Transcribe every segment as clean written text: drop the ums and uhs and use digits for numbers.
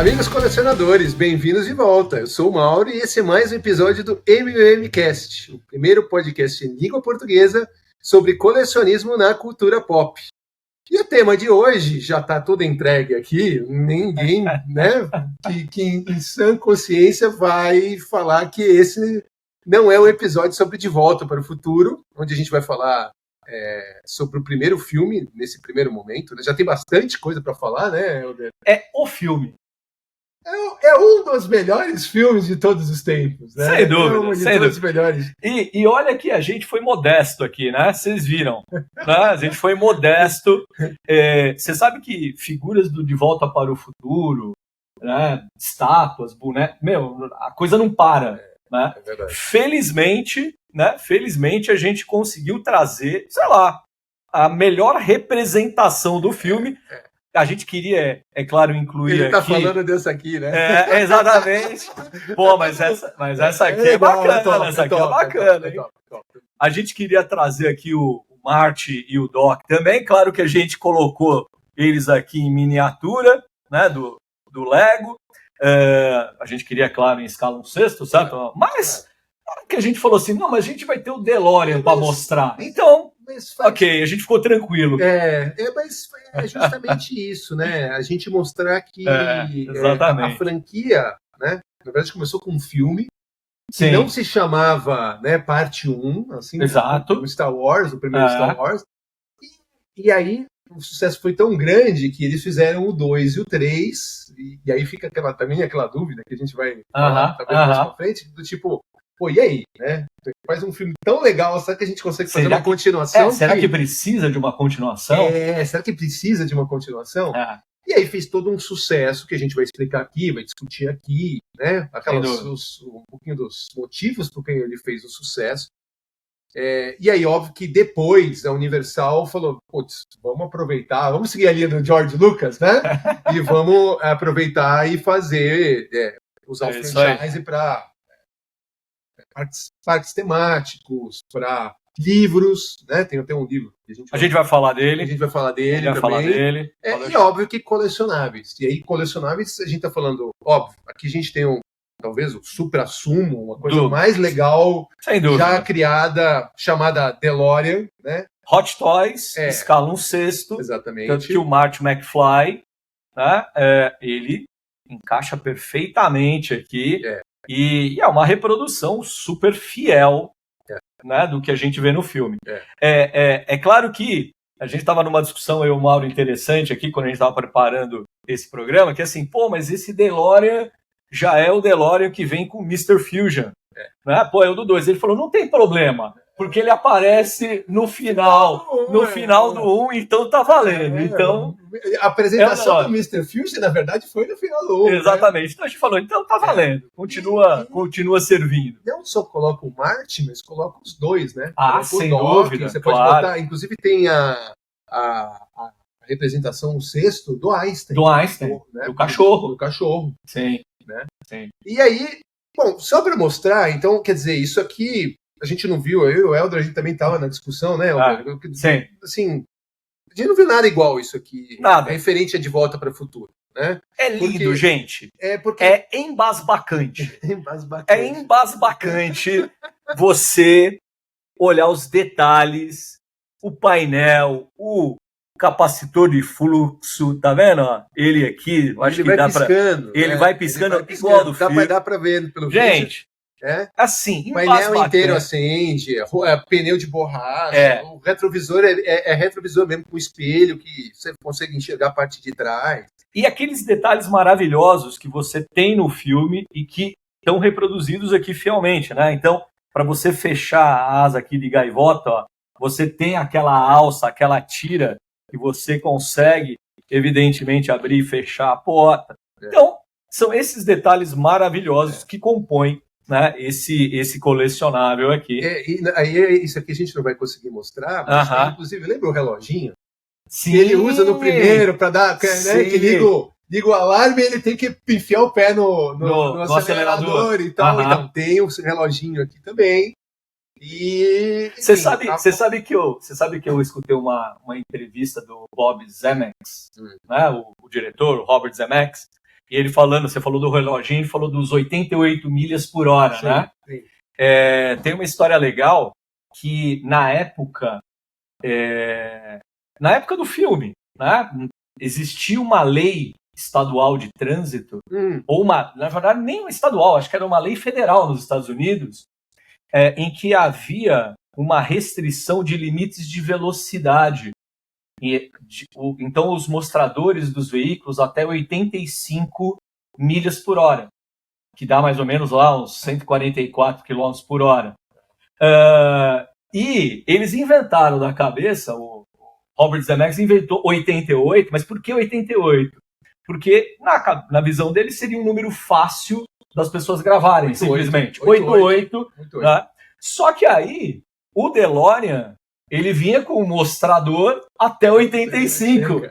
Amigos colecionadores, bem-vindos de volta. Eu sou o Mauro e esse é mais um episódio do MMCast, o primeiro podcast em língua portuguesa sobre colecionismo na cultura pop. E o tema de hoje já está tudo entregue aqui, ninguém, né, que em sã consciência vai falar que esse não é um episódio sobre De Volta para o Futuro, onde a gente vai falar sobre o primeiro filme, nesse primeiro momento. Já tem bastante coisa para falar, né, Helder? É o filme. É um dos melhores filmes de todos os tempos, né? Sem dúvida, sem dúvida. Os melhores. E olha que a gente foi modesto aqui, né? Vocês viram, né? A gente foi modesto. Você sabe que figuras do De Volta para o Futuro, né? Estátuas, bonecos, a coisa não para, né? É verdade. Felizmente a gente conseguiu trazer, sei lá, a melhor representação do filme. A gente queria, é claro, incluir Ele tá aqui... falando dessa aqui, né? Exatamente. Pô, mas essa aqui é bacana, essa aqui é bacana, hein? A gente queria trazer aqui o Marty e o Doc também. Claro que a gente colocou eles aqui em miniatura, né, do Lego. A gente queria, claro, em escala 1/6, certo? Mas que a gente falou assim, não, mas a gente vai ter o DeLorean para mostrar. Então... Ok, a gente ficou tranquilo. Mas é justamente isso, né? A gente mostrar que exatamente. A franquia, né? Na verdade, começou com um filme que Sim. não se chamava, né, parte 1, assim, exato. O Star Wars, o primeiro Star Wars. E aí o sucesso foi tão grande que eles fizeram o 2 e o 3, e aí fica também aquela dúvida que a gente vai falar mais pra frente, do tipo, pô, e aí, né? Faz um filme tão legal, será que a gente consegue fazer uma continuação? Será que precisa de uma continuação? Será que precisa de uma continuação? E aí fez todo um sucesso que a gente vai explicar aqui, vai discutir aqui, né? Um pouquinho dos motivos por que ele fez o sucesso. E aí, óbvio que depois a Universal falou, putz, vamos aproveitar, vamos seguir a linha do George Lucas, né? E vamos aproveitar e fazer, usar o franchise para parques temáticos, para livros, né? Tem até um livro que a gente vai falar dele. A gente vai falar dele também. E óbvio que colecionáveis. E aí, colecionáveis, a gente tá falando, óbvio, aqui a gente tem talvez o supra-sumo, uma coisa mais legal, já criada, chamada DeLorean, né? Hot Toys, escala 1/6. Exatamente. Tanto que o Marty McFly, né? Ele encaixa perfeitamente aqui. E é uma reprodução super fiel, né, do que a gente vê no filme. É claro que a gente estava numa discussão, eu e o Mauro, interessante aqui, quando a gente estava preparando esse programa, que é assim, pô, mas esse DeLorean já é o DeLorean que vem com o Mr. Fusion. Né? Pô, é o do 2. Ele falou, não tem problema, porque ele aparece no final do 1, então tá valendo. Então, a apresentação do Mr. Fusion, na verdade, foi no final do 1. Exatamente. Né? Então a gente falou, então tá valendo. Continua servindo. Não só coloca o Marty, mas coloca os dois, né? Sem dúvida. Você pode botar, inclusive tem a representação, o sexto, do Einstein. Do Einstein, né? Do cachorro. Do cachorro. Sim. Né? Sim. E aí, bom, só para mostrar, então, quer dizer, isso aqui a gente não viu, eu e o Helder, a gente também estava na discussão, né, Helder? Sim. Assim, a gente não viu nada igual isso aqui. Nada. Referente a De Volta para o Futuro, né? É lindo, gente. Porque... É embasbacante. É embasbacante você olhar os detalhes, o painel, o capacitor de fluxo, tá vendo? Ele aqui, eu acho que dá pra... Ele vai piscando igual do filme. Dá pra ver pelo Gente, assim, o painel inteiro acende, pneu de borracha, o retrovisor é retrovisor mesmo, com espelho, que você consegue enxergar a parte de trás. E aqueles detalhes maravilhosos que você tem no filme e que estão reproduzidos aqui fielmente, né? Então, para você fechar a asa aqui de gaivota, ó, você tem aquela alça, aquela tira que você consegue, evidentemente, abrir e fechar a porta. Então, são esses detalhes maravilhosos que compõem, né, esse colecionável aqui. Isso aqui a gente não vai conseguir mostrar, mas inclusive, lembra o reloginho? Sim. Que ele usa no primeiro para dar, né, que liga o alarme e ele tem que enfiar o pé no acelerador e tal. Então tem o reloginho aqui também. E você sabe que eu escutei uma entrevista do Bob Zemeckis, né, o diretor, o Robert Zemeckis, E ele falando, você falou do reloginho, falou dos 88 milhas por hora, sim, né? Sim. Tem uma história legal que na época do filme, né, existia uma lei estadual de trânsito, ou na verdade nem uma estadual, acho que era uma lei federal nos Estados Unidos, em que havia uma restrição de limites de velocidade. Então os mostradores dos veículos até 85 milhas por hora, que dá mais ou menos lá uns 144 km por hora. E eles inventaram da cabeça, o Robert Zemeckis inventou 88, mas por que 88? Porque na visão dele seria um número fácil das pessoas gravarem, 88, simplesmente. 88. Né? Só que aí, o DeLorean, ele vinha com o mostrador até 85.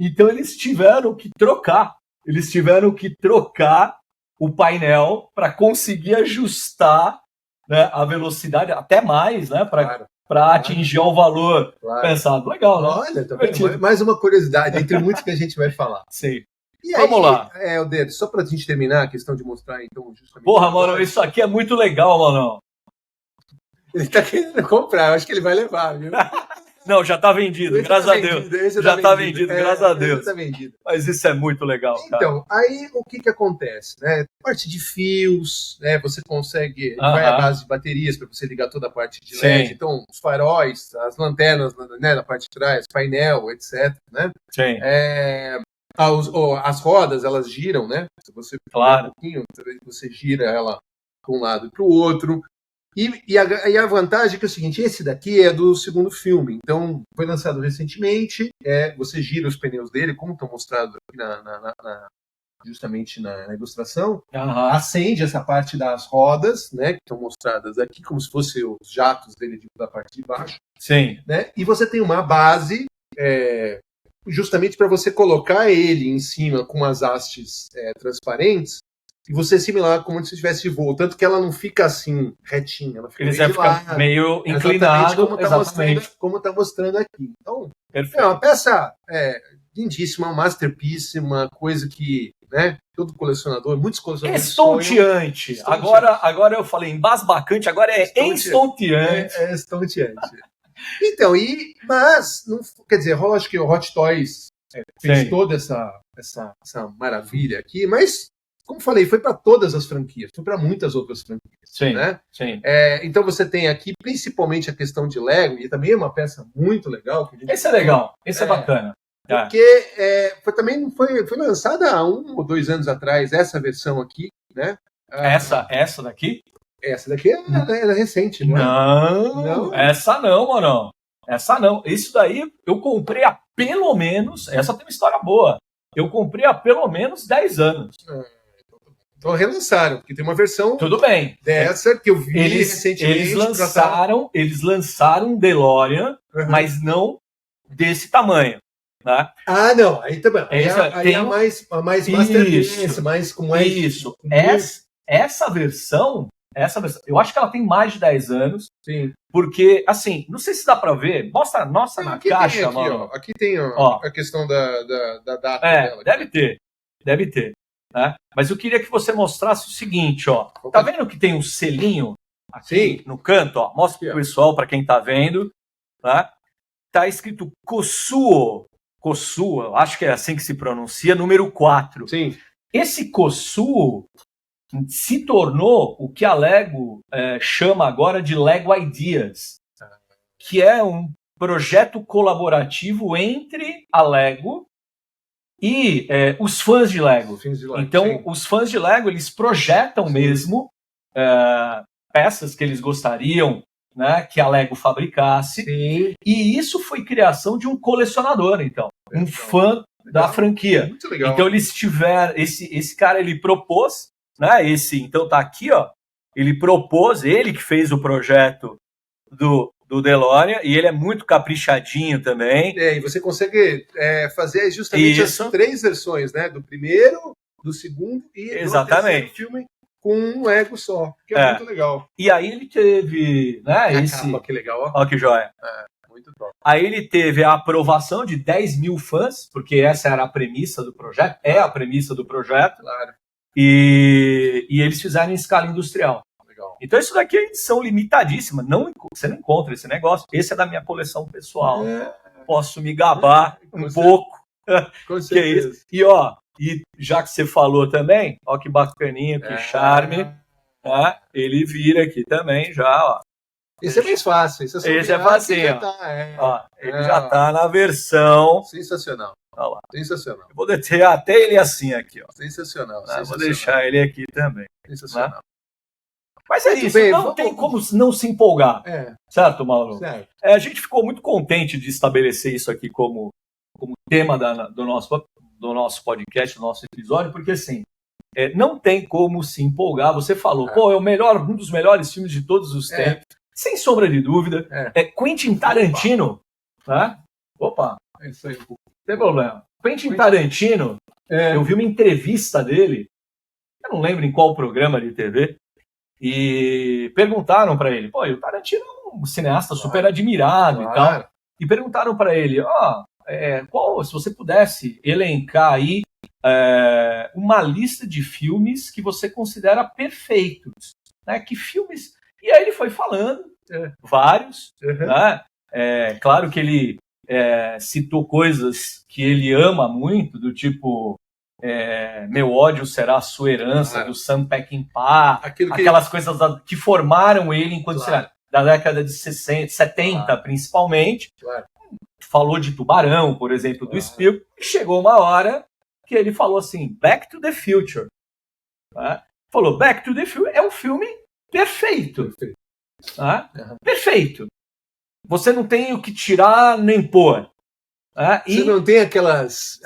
Então eles tiveram que trocar. Eles tiveram que trocar o painel para conseguir ajustar, né, a velocidade até mais, né, para atingir o valor pensado. Legal, né? Olha, tá vendo? Mais uma curiosidade, entre muitas que a gente vai falar. Sim. E aí, vamos lá. O Dedo, só pra gente terminar a questão de mostrar, então, justamente... Porra, mano, isso aqui é muito legal, mano. Ele tá querendo comprar, eu acho que ele vai levar, viu? Não, já tá vendido, graças a Deus. Já tá vendido, graças a Deus. Tá vendido. Mas isso é muito legal, cara. Então, aí o que acontece, né? Parte de fios, né? Você consegue, vai à base de baterias para você ligar toda a parte de LED. Sim. Então, os faróis, as lanternas, né, na parte de trás, painel, etc, né? Sim. As rodas, elas giram, né? Se você claro. Um pouquinho, você gira ela para um lado e para o outro. E a vantagem é que é o seguinte, esse daqui é do segundo filme, então foi lançado recentemente, você gira os pneus dele, como estão mostrados aqui justamente na ilustração, acende essa parte das rodas, né, que estão mostradas aqui, como se fossem os jatos dele da parte de baixo. Sim. Né, e você tem uma base, justamente para você colocar ele em cima com as hastes transparentes, e você simular como se estivesse de voo, tanto que ela não fica assim, retinha, ela fica meio inclinado, como está mostrando aqui. Então, perfeito. É uma peça lindíssima, uma masterpiece, uma coisa que, né, todo colecionador, muitos colecionadores estonteante. Agora eu falei embasbacante, agora é estonteante. É estonteante. Então, mas, não, quer dizer, acho que o Hot Toys fez toda essa maravilha aqui, mas como falei, foi para todas as franquias, foi para muitas outras franquias. Sim, né? Sim. Então você tem aqui principalmente a questão de Lego, e também é uma peça muito legal. Esse é legal, esse é bacana. Porque foi lançada há 1 ou 2 anos atrás, essa versão aqui, né? Essa daqui? Essa daqui é recente, né? Não, essa não, mano. Essa não. Isso daí eu comprei há pelo menos, essa tem uma história boa, eu comprei há pelo menos 10 anos. Então relançaram, porque tem uma versão tudo bem dessa que eu vi recentemente. Eles lançaram um DeLorean, mas não desse tamanho. Né? Não, aí também. Aí é mais masterpiece, mais como é isso. Essa versão, eu acho que ela tem mais de 10 anos. Sim. Porque, assim, não sei se dá pra ver. Mostra na caixa, mano. Aqui tem a questão da data dela. Deve ter. Né? Mas eu queria que você mostrasse o seguinte, ó. Tá vendo que tem um selinho aqui no canto, ó? Mostra pro pessoal, para quem tá vendo, tá? Tá escrito Kosuo, acho que é assim que se pronuncia, número 4. Sim. Esse Kosuo se tornou o que a Lego chama agora de Lego Ideas, que é um projeto colaborativo entre a Lego e os fãs de Lego. Então, sim. Os fãs de Lego, eles projetam mesmo peças que eles gostariam, né, que a Lego fabricasse. Sim. E isso foi criação de um colecionador, então. Um fã da franquia. Muito legal. Então, eles tiveram... Esse cara, ele propôs, né, então tá aqui, ó. Ele propôs, ele que fez o projeto do DeLorean, e ele é muito caprichadinho também. E você consegue fazer justamente as 3 versões, né? Do primeiro, do segundo e do terceiro filme com um Lego só, que é muito legal. E aí ele teve, né, capa, que legal, ó. Ó que joia. muito top. Aí ele teve a aprovação de 10 mil fãs, porque essa era a premissa do projeto, é a premissa do projeto. Claro. E eles fizeram em escala industrial. Legal. Então isso daqui é edição limitadíssima. Você não encontra esse negócio. Esse é da minha coleção pessoal. Posso me gabar um pouco. Com que é isso. E já que você falou também, ó que bacaninha, que charme. Tá? Ele vira aqui também já, ó. Esse é mais fácil. Esse é facinho. Ele já tá na versão. Sensacional. Olha lá. Sensacional. Eu vou deixar até ele assim aqui, ó. Sensacional. Vou deixar ele aqui também. Sensacional. Né? Mas é isso, não tem como não se empolgar. Certo, Mauro? Certo. A gente ficou muito contente de estabelecer isso aqui como tema do nosso podcast, do nosso episódio, porque assim, não tem como se empolgar. Você falou, é um dos melhores filmes de todos os tempos, sem sombra de dúvida. Quentin Tarantino, né? Opa, é isso aí. Não tem problema. Quentin Tarantino, eu vi uma entrevista dele, eu não lembro em qual programa de TV, e perguntaram para ele, e o Tarantino é um cineasta super admirado e tal, e perguntaram para ele, se você pudesse elencar aí uma lista de filmes que você considera perfeitos, né? Que filmes... E aí ele foi falando, vários, né? Claro que ele citou coisas que ele ama muito, do tipo Meu Ódio Será a Sua Herança, do Sam Peckinpah, aquelas coisas que formaram ele enquanto da década de 60, 70 principalmente. Falou de Tubarão, por exemplo, do Spielberg, e chegou uma hora que ele falou assim, Back to the Future. Né? Falou, Back to the Future é um filme perfeito. Né? Perfeito. Você não tem o que tirar nem pôr. Você não tem aquelas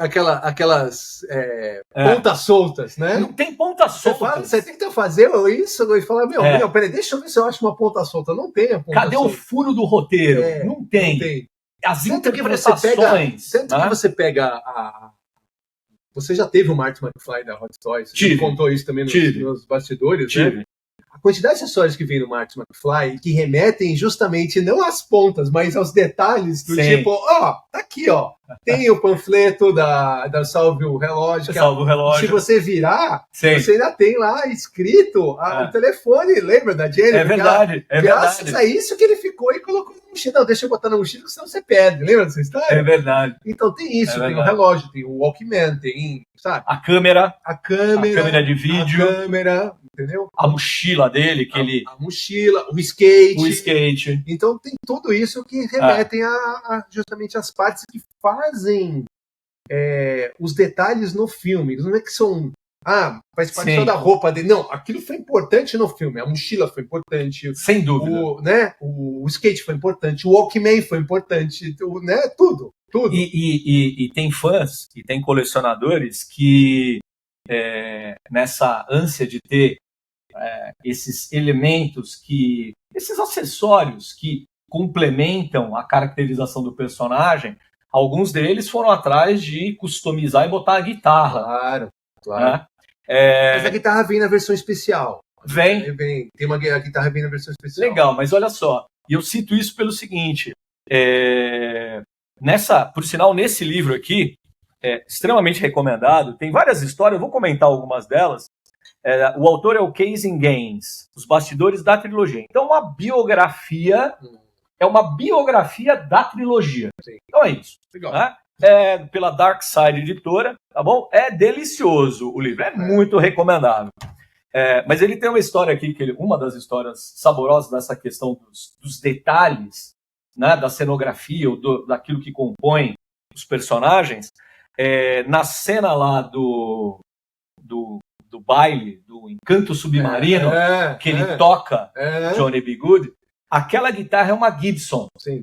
pontas soltas, né? Não tem pontas soltas. Você tem que fazer isso e falar, peraí, deixa eu ver se eu acho uma ponta solta. Não tem a ponta solta. Cadê o furo do roteiro? Não tem. As interpretações... Tanto que você pega Você já teve o Marty McFly da Hot Toys? Você contou isso também nos bastidores, né? A quantidade de acessórios que vem no Marty McFly que remetem justamente não às pontas, mas aos detalhes do tipo, tá aqui, tem o panfleto da Salve o Relógio. Salve o Relógio. Se você virar, você ainda tem lá escrito o telefone, lembra da Jenny? É verdade, Graças a isso que ele ficou e colocou na mochila. Não, deixa eu botar na mochila, senão você perde. Lembra dessa história? É verdade. Então tem isso, tem o relógio, tem o Walkman, tem, sabe? A câmera de vídeo. A câmera, entendeu? A mochila dele, a mochila, o skate. O skate. Então tem tudo isso que remetem justamente às partes que fazem os detalhes no filme. Não é que são... faz parte só da roupa dele. Não, aquilo foi importante no filme. A mochila foi importante. Sem dúvida. O skate foi importante. O Walkman foi importante. Tudo. E tem fãs e tem colecionadores que nessa ânsia de ter esses elementos, esses acessórios que complementam a caracterização do personagem, alguns deles foram atrás de customizar e botar a guitarra. Claro. Mas a guitarra vem na versão especial. Tem uma guitarra vem na versão especial. Legal, mas olha só, e eu cito isso pelo seguinte, por sinal, nesse livro aqui, extremamente recomendado, tem várias histórias, eu vou comentar algumas delas. O autor é o Casey Gaines, Os Bastidores da Trilogia. Então, é uma biografia da trilogia. Sim. Então é isso. Legal. Né? Pela Dark Side Editora, tá bom? É delicioso o livro, é muito recomendável. Mas ele tem uma história aqui, uma das histórias saborosas dessa questão dos detalhes, né, da cenografia, ou daquilo que compõe os personagens. Na cena lá do baile, do Encanto Submarino, que ele toca Johnny B. Good, aquela guitarra é uma Gibson. Sim.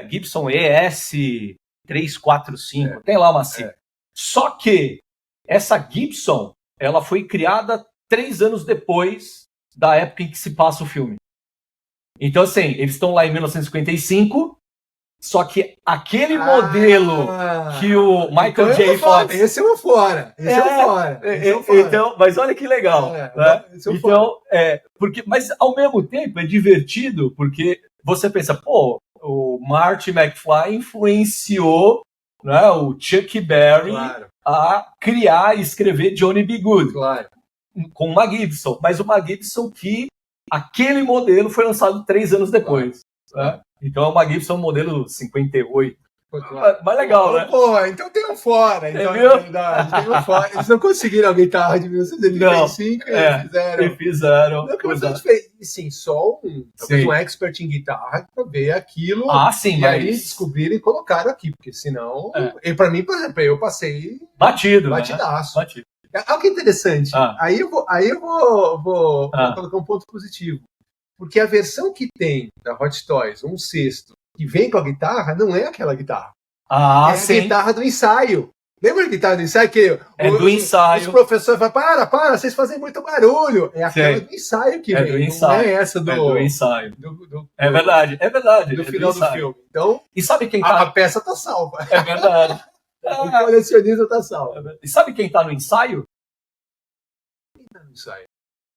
Gibson ES-345, tem lá uma sigla. Só que essa Gibson, ela foi criada 3 anos depois da época em que se passa o filme. Então, assim, eles estão lá em 1955, só que aquele modelo que o Michael J. Fox... Esse é um fora. Então, mas olha que legal. Né? Então, mas ao mesmo tempo é divertido, porque você pensa, o Marty McFly influenciou, né, o Chuck Berry a criar e escrever Johnny B. Good com uma Gibson. Mas uma Gibson que aquele modelo foi lançado 3 anos depois. Né? Então é uma Gibson modelo 58. Mas legal, né? Pô, então tem um fora. Então, na verdade, tem um fora. Eles não conseguiram a guitarra de 1985 e fizeram. Não, que fez, sim, só talvez um expert em guitarra para ver aquilo. Sim, e aí descobriram e colocaram aqui, porque senão. E para mim, por exemplo, eu passei batidaço. Né? Batido. Olha que interessante. Aí eu vou colocar um ponto positivo. Porque a versão que tem da Hot Toys, 1/6, que vem com a guitarra, não é aquela guitarra. A guitarra do ensaio. Lembra a guitarra do ensaio? Do ensaio. Os professores falam, para, vocês fazem muito barulho. É aquela do ensaio que vem. Do ensaio. Não é essa do ensaio. É verdade. Do final do filme. Então, e sabe quem tá... a peça tá salva. É verdade. O colecionista tá salvo. E sabe quem tá no ensaio? Quem tá no ensaio?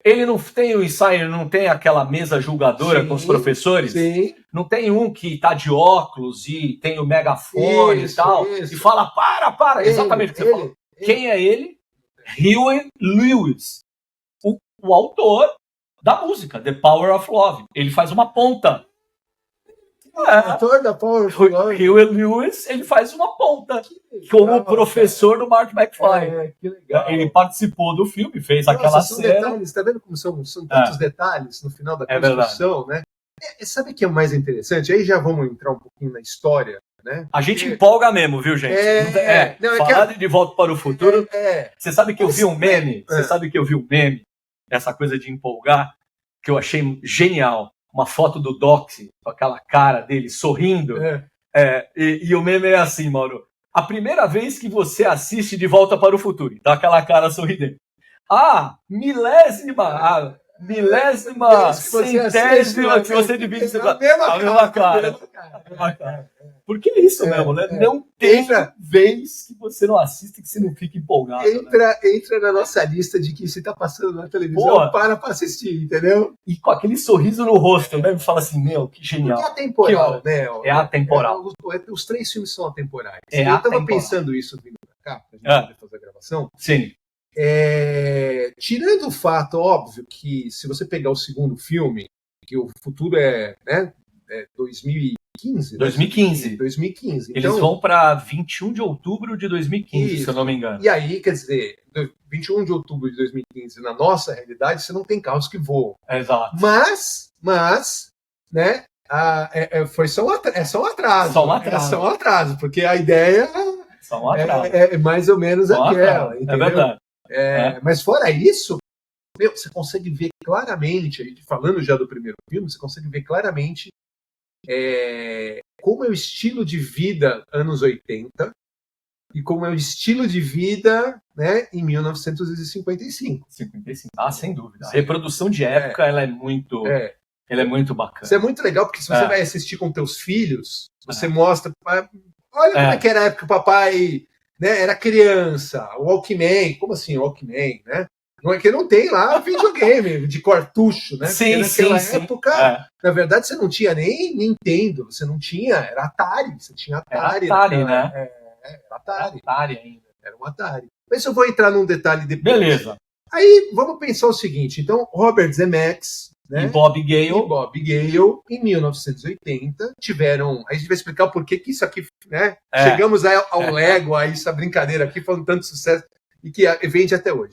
Ele não tem o ensaio, não tem aquela mesa julgadora com os professores? Sim. Não tem um que tá de óculos e tem o megafone e tal, e fala, para, exatamente o que você falou. Quem é ele? Huey Lewis, o autor da música, The Power of Love. Ele faz uma ponta. Autor da Power of Love. Huey Lewis, ele faz uma ponta como professor do Marty McFly. Que legal. Ele participou do filme, fez aquela cena. Detalhes, tá vendo como são tantos detalhes no final da construção, né? Sabe o que é o mais interessante? Aí já vamos entrar um pouquinho na história, né? A gente empolga mesmo, viu, gente? Falar de Volta para o Futuro. Você sabe que eu vi um meme? Você sabe que eu vi um meme? Essa coisa de empolgar, que eu achei genial. Uma foto do Doc, com aquela cara dele sorrindo. E o meme é assim, Mauro. A primeira vez que você assiste De Volta para o Futuro, dá aquela cara sorridente. Milésima, centésima que você divide a mesma cara. Porque é isso mesmo, né? Não tem vez que você não assista que você não fica empolgado. Entra na nossa lista de que se tá passando na televisão, para assistir, entendeu? E com aquele sorriso no rosto, né? Fala assim, que genial. Porque é atemporal, né? É atemporal. Os 3 filmes são atemporais. Eu tava pensando isso vindo pra cá, pra gente poder fazer a gravação. Sim. Tirando o fato, óbvio, que se você pegar o segundo filme, que o futuro é 2015. 2015. Eles vão para 21 de outubro de 2015, se eu não me engano. E aí, quer dizer, 21 de outubro de 2015, na nossa realidade, você não tem carros que voam. Exato. Mas, né, foi só um atraso. Só um atraso. É só um atraso, porque a ideia é mais ou menos aquela. É verdade. Mas fora isso, você consegue ver claramente, falando já do primeiro filme, você consegue ver claramente como é o estilo de vida anos 80 e como é o estilo de vida, né, em 1955. Sem dúvida. A reprodução de época ela é muito bacana. Isso é muito legal, porque se você vai assistir com teus filhos, você mostra, olha como é que era a época que o papai... Né, era criança, o Walkman, como assim Walkman, né? Não é que não tem lá videogame de cartucho, né? Sim, naquela época, na verdade, você não tinha nem Nintendo, você não tinha, era Atari, você tinha Atari. Era Atari, né? Era Atari. Atari ainda. Era um Atari. Mas eu vou entrar num detalhe depois. Beleza. Aí, vamos pensar o seguinte, então, Robert Zemeckis, né? E Bob Gale, em 1980, tiveram... Aí a gente vai explicar por que isso aqui, né? Chegamos ao Lego, a essa brincadeira aqui, falando tanto sucesso, e que vende até hoje.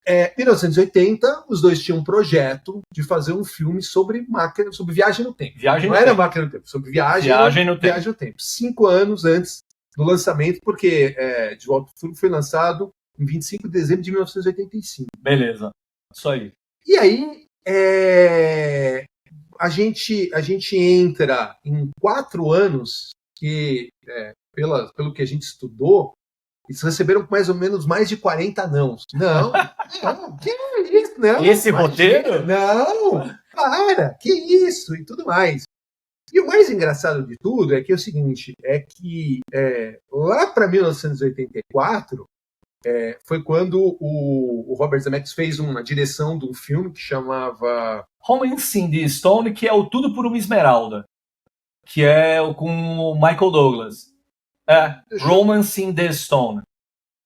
Em 1980, os dois tinham um projeto de fazer um filme sobre viagem no tempo. Era máquina no tempo, sobre viagem no tempo. 5 anos antes do lançamento, porque De Volta ao Futuro foi lançado em 25 de dezembro de 1985. Beleza, isso aí. E aí, a gente entra em 4 anos que, pelo que a gente estudou, eles receberam mais ou menos mais de 40 nãos. Não, que isso? Não, esse roteiro? Não, que isso? E tudo mais. E o mais engraçado de tudo é que é o seguinte, lá para 1984, foi quando o Robert Zemeckis fez uma direção de um filme que chamava... Home in Cindy Stone, que é o Tudo por uma Esmeralda. que é com o Michael Douglas. Romance in the Stone.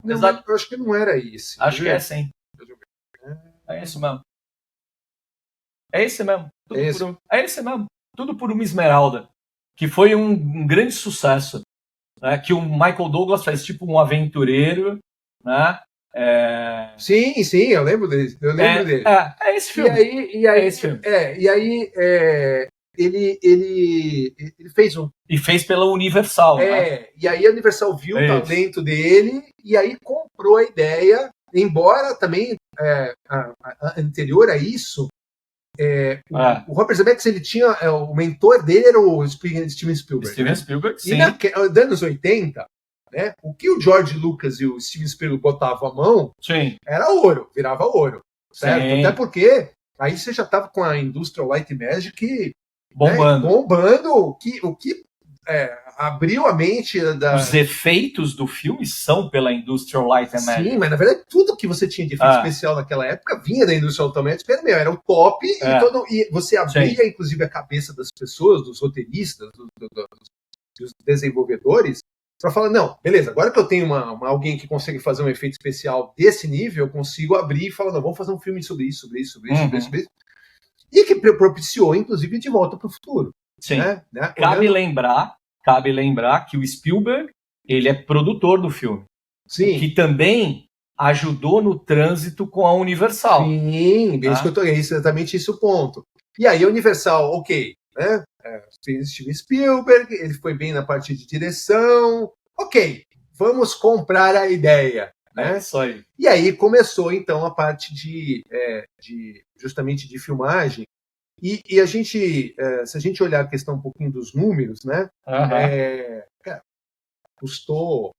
Não, eu acho que não era isso. Acho que é sim. É esse mesmo. É esse mesmo. É esse mesmo. Tudo por uma esmeralda. Que foi um grande sucesso. Né? Que o Michael Douglas faz tipo um aventureiro, né? Sim, eu lembro dele. É esse filme. Ele fez um. E fez pela Universal, né? E aí a Universal viu o talento dele e aí comprou a ideia, embora também anterior a isso, o Robert Zemeckis, ele tinha, o mentor dele era o Steven Spielberg. Steven Spielberg, sim. E nos anos 80, né, o que o George Lucas e o Steven Spielberg botavam a mão, sim, era ouro, virava ouro, certo? Sim. Até porque aí você já estava com a Industrial Light and Magic bombando. Né, bombando, o que abriu a mente Os efeitos do filme são pela Industrial Light and Magic. Sim, mas na verdade tudo que você tinha de efeito especial naquela época vinha da Industrial Light and Magic, era o top, e você abria inclusive a cabeça das pessoas, dos roteiristas, dos desenvolvedores, para falar, não, beleza, agora que eu tenho alguém que consegue fazer um efeito especial desse nível, eu consigo abrir e falar, não, vamos fazer um filme sobre isso. E que propiciou, inclusive, De Volta para o Futuro. Sim. Né? Cabe lembrar que o Spielberg, ele é produtor do filme. Sim. Que também ajudou no trânsito com a Universal. Sim, é exatamente esse o ponto. E aí a Universal, ok, né? Steven Spielberg, ele foi bem na parte de direção, ok, vamos comprar a ideia. Né? Isso aí. E aí começou, então, a parte justamente de filmagem. E a gente, se a gente olhar a questão um pouquinho dos números, né? Cara, custou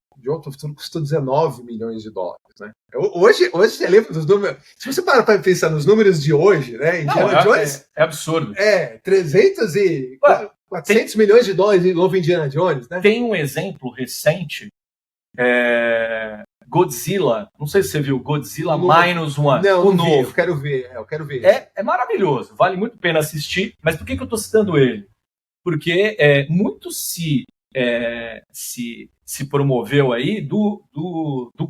19 milhões de dólares, né? Hoje você lembra dos números? Se você parar para pensar nos números de hoje, né? Indiana Jones, é absurdo. 400 milhões de dólares em novo Indiana Jones, né? Tem um exemplo recente, Godzilla, não sei se você viu, Godzilla Minus One. Não, novo. Eu quero ver. É maravilhoso, vale muito a pena assistir, mas por que eu estou citando ele? Porque muito se promoveu aí do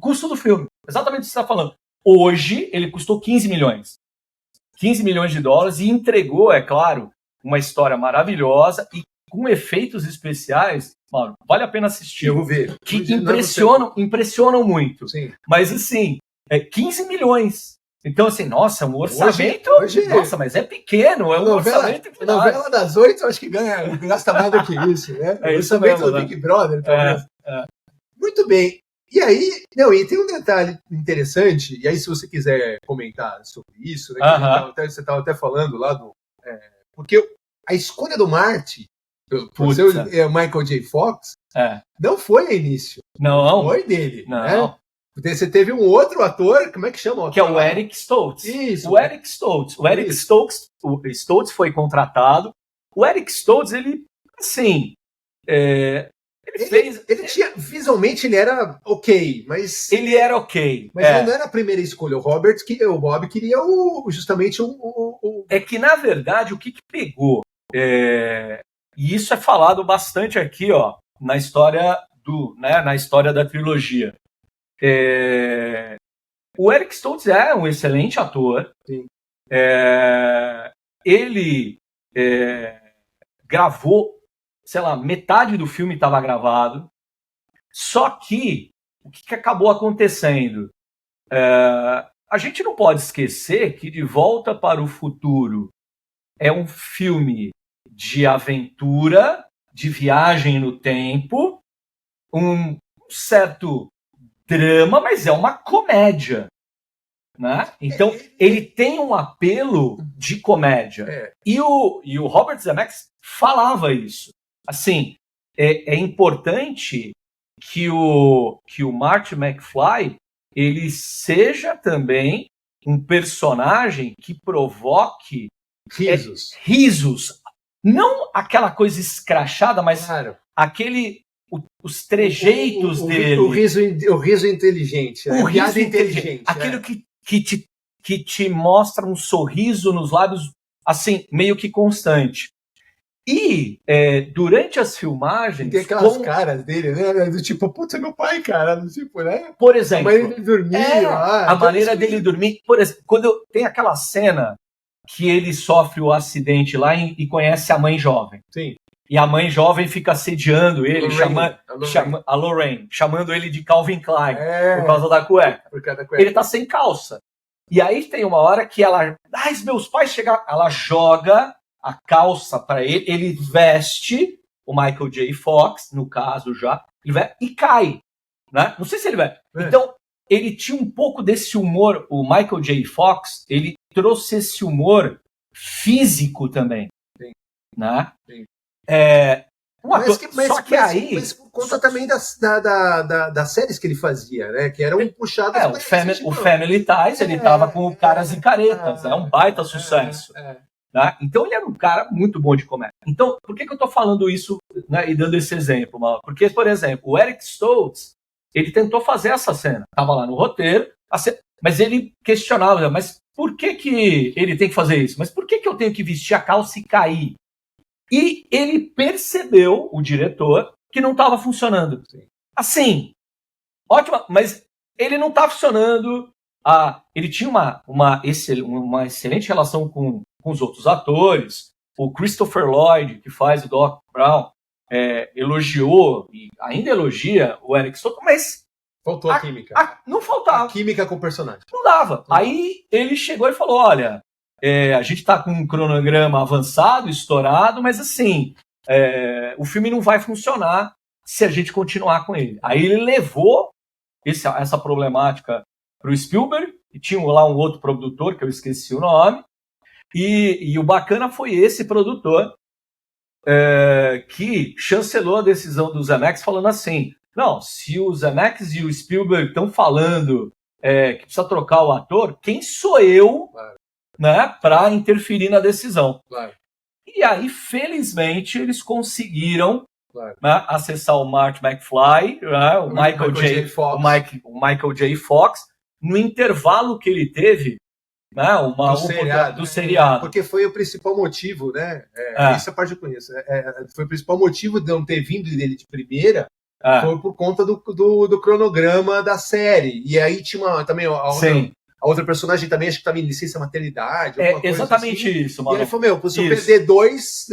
custo do filme. Exatamente o que você está falando. Hoje, ele custou 15 milhões. 15 milhões de dólares e entregou, é claro, uma história maravilhosa e com efeitos especiais, Mauro, vale a pena assistir. Eu vou ver. Que impressionam muito. Sim. Mas, assim, 15 milhões. Então, assim, nossa, um orçamento... Hoje, nossa, mas é pequeno, é um orçamento... Novela das 8, eu acho que gasta mais do que isso, né? É isso orçamento mesmo, do Big Brother, talvez. Muito bem. E aí, e tem um detalhe interessante, e aí se você quiser comentar sobre isso, né, você estava até falando lá porque a escolha do Marty, por ser o Michael J. Fox, não foi a início. Não. Foi dele. Não. Né? Você teve um outro ator, como é que chama? Que é o Eric Stoltz. Isso. O Eric Stoltz. O Eric Stoltz foi contratado. O Eric Stoltz, ele, assim... Ele tinha, visualmente ele era ok, mas... Ele era ok. Mas ele não era a primeira escolha. O Bob queria justamente É que, na verdade, o que pegou... E isso é falado bastante aqui, ó, na história na história da trilogia. O Eric Stoltz é um excelente ator. Sim. Ele gravou, sei lá, metade do filme estava gravado. Só que o que acabou acontecendo? A gente não pode esquecer que De Volta para o Futuro é um filme de aventura, de viagem no tempo, um certo drama, mas é uma comédia. Né? Então, ele tem um apelo de comédia. E o Robert Zemeckis falava isso. Assim, é importante que o Marty McFly ele seja também um personagem que provoque risos. Não aquela coisa escrachada, mas os trejeitos dele. O riso inteligente. O riso inteligente. Aquilo que te mostra um sorriso nos lábios, assim, meio que constante. E durante as filmagens... E tem aquelas caras dele, né? Do tipo, putz, é meu pai, cara. Do tipo, né? Por exemplo... A maneira dele dormir. A maneira dele dormir... Por exemplo, tem aquela cena que ele sofre o acidente lá e conhece a mãe jovem. Sim. E a mãe jovem fica assediando ele, a Lorraine, chamando ele de Calvin Klein, por causa da cueca. Ele tá sem calça. E aí tem uma hora que ela... meus pais chegaram... Ela joga a calça para ele veste o Michael J. Fox, no caso já, e cai. Né? Não sei se ele vai. Então, ele tinha um pouco desse humor, o Michael J. Fox, ele trouxe esse humor físico também. Sim. Né? Sim. Mas por conta também das séries que ele fazia, né? Que eram puxadas... O Family Ties, ele tava com Caras e Caretas. É um baita sucesso. Né? Então ele era um cara muito bom de comédia. Então, por que eu tô falando isso, né, e dando esse exemplo? Porque, por exemplo, o Eric Stoltz, ele tentou fazer essa cena. Tava lá no roteiro, mas ele questionava, mas por que ele tem que fazer isso? Mas por que eu tenho que vestir a calça e cair? E ele percebeu, o diretor, que não estava funcionando. Assim, ótima, mas ele não está funcionando. Ele tinha uma excelente relação com os outros atores. O Christopher Lloyd, que faz o Doc Brown, elogiou, e ainda elogia o Eric Stoltz, mas... Faltou a química. Não faltava. A química com o personagem. Não dava. Aí ele chegou e falou, olha... a gente está com um cronograma avançado, estourado, mas assim, o filme não vai funcionar se a gente continuar com ele. Aí ele levou essa problemática para o Spielberg, e tinha lá um outro produtor, que eu esqueci o nome, e o bacana foi esse produtor que chancelou a decisão do Zemeckis, falando assim, não, se o Zemeckis e o Spielberg estão falando que precisa trocar o ator, quem sou eu... Né, para interferir na decisão. Claro. E aí, felizmente, eles conseguiram né, acessar o Marty McFly, né, o Michael J. Fox, no intervalo que ele teve, né, do seriado. Porque foi o principal motivo, né? Isso é a parte que eu conheço. Foi o principal motivo de não ter vindo dele de primeira. Foi por conta do cronograma da série. E aí tinha também a outra personagem também, acho que estava em licença maternidade. Exatamente assim. Isso, mano. E aí falou, se eu perder dois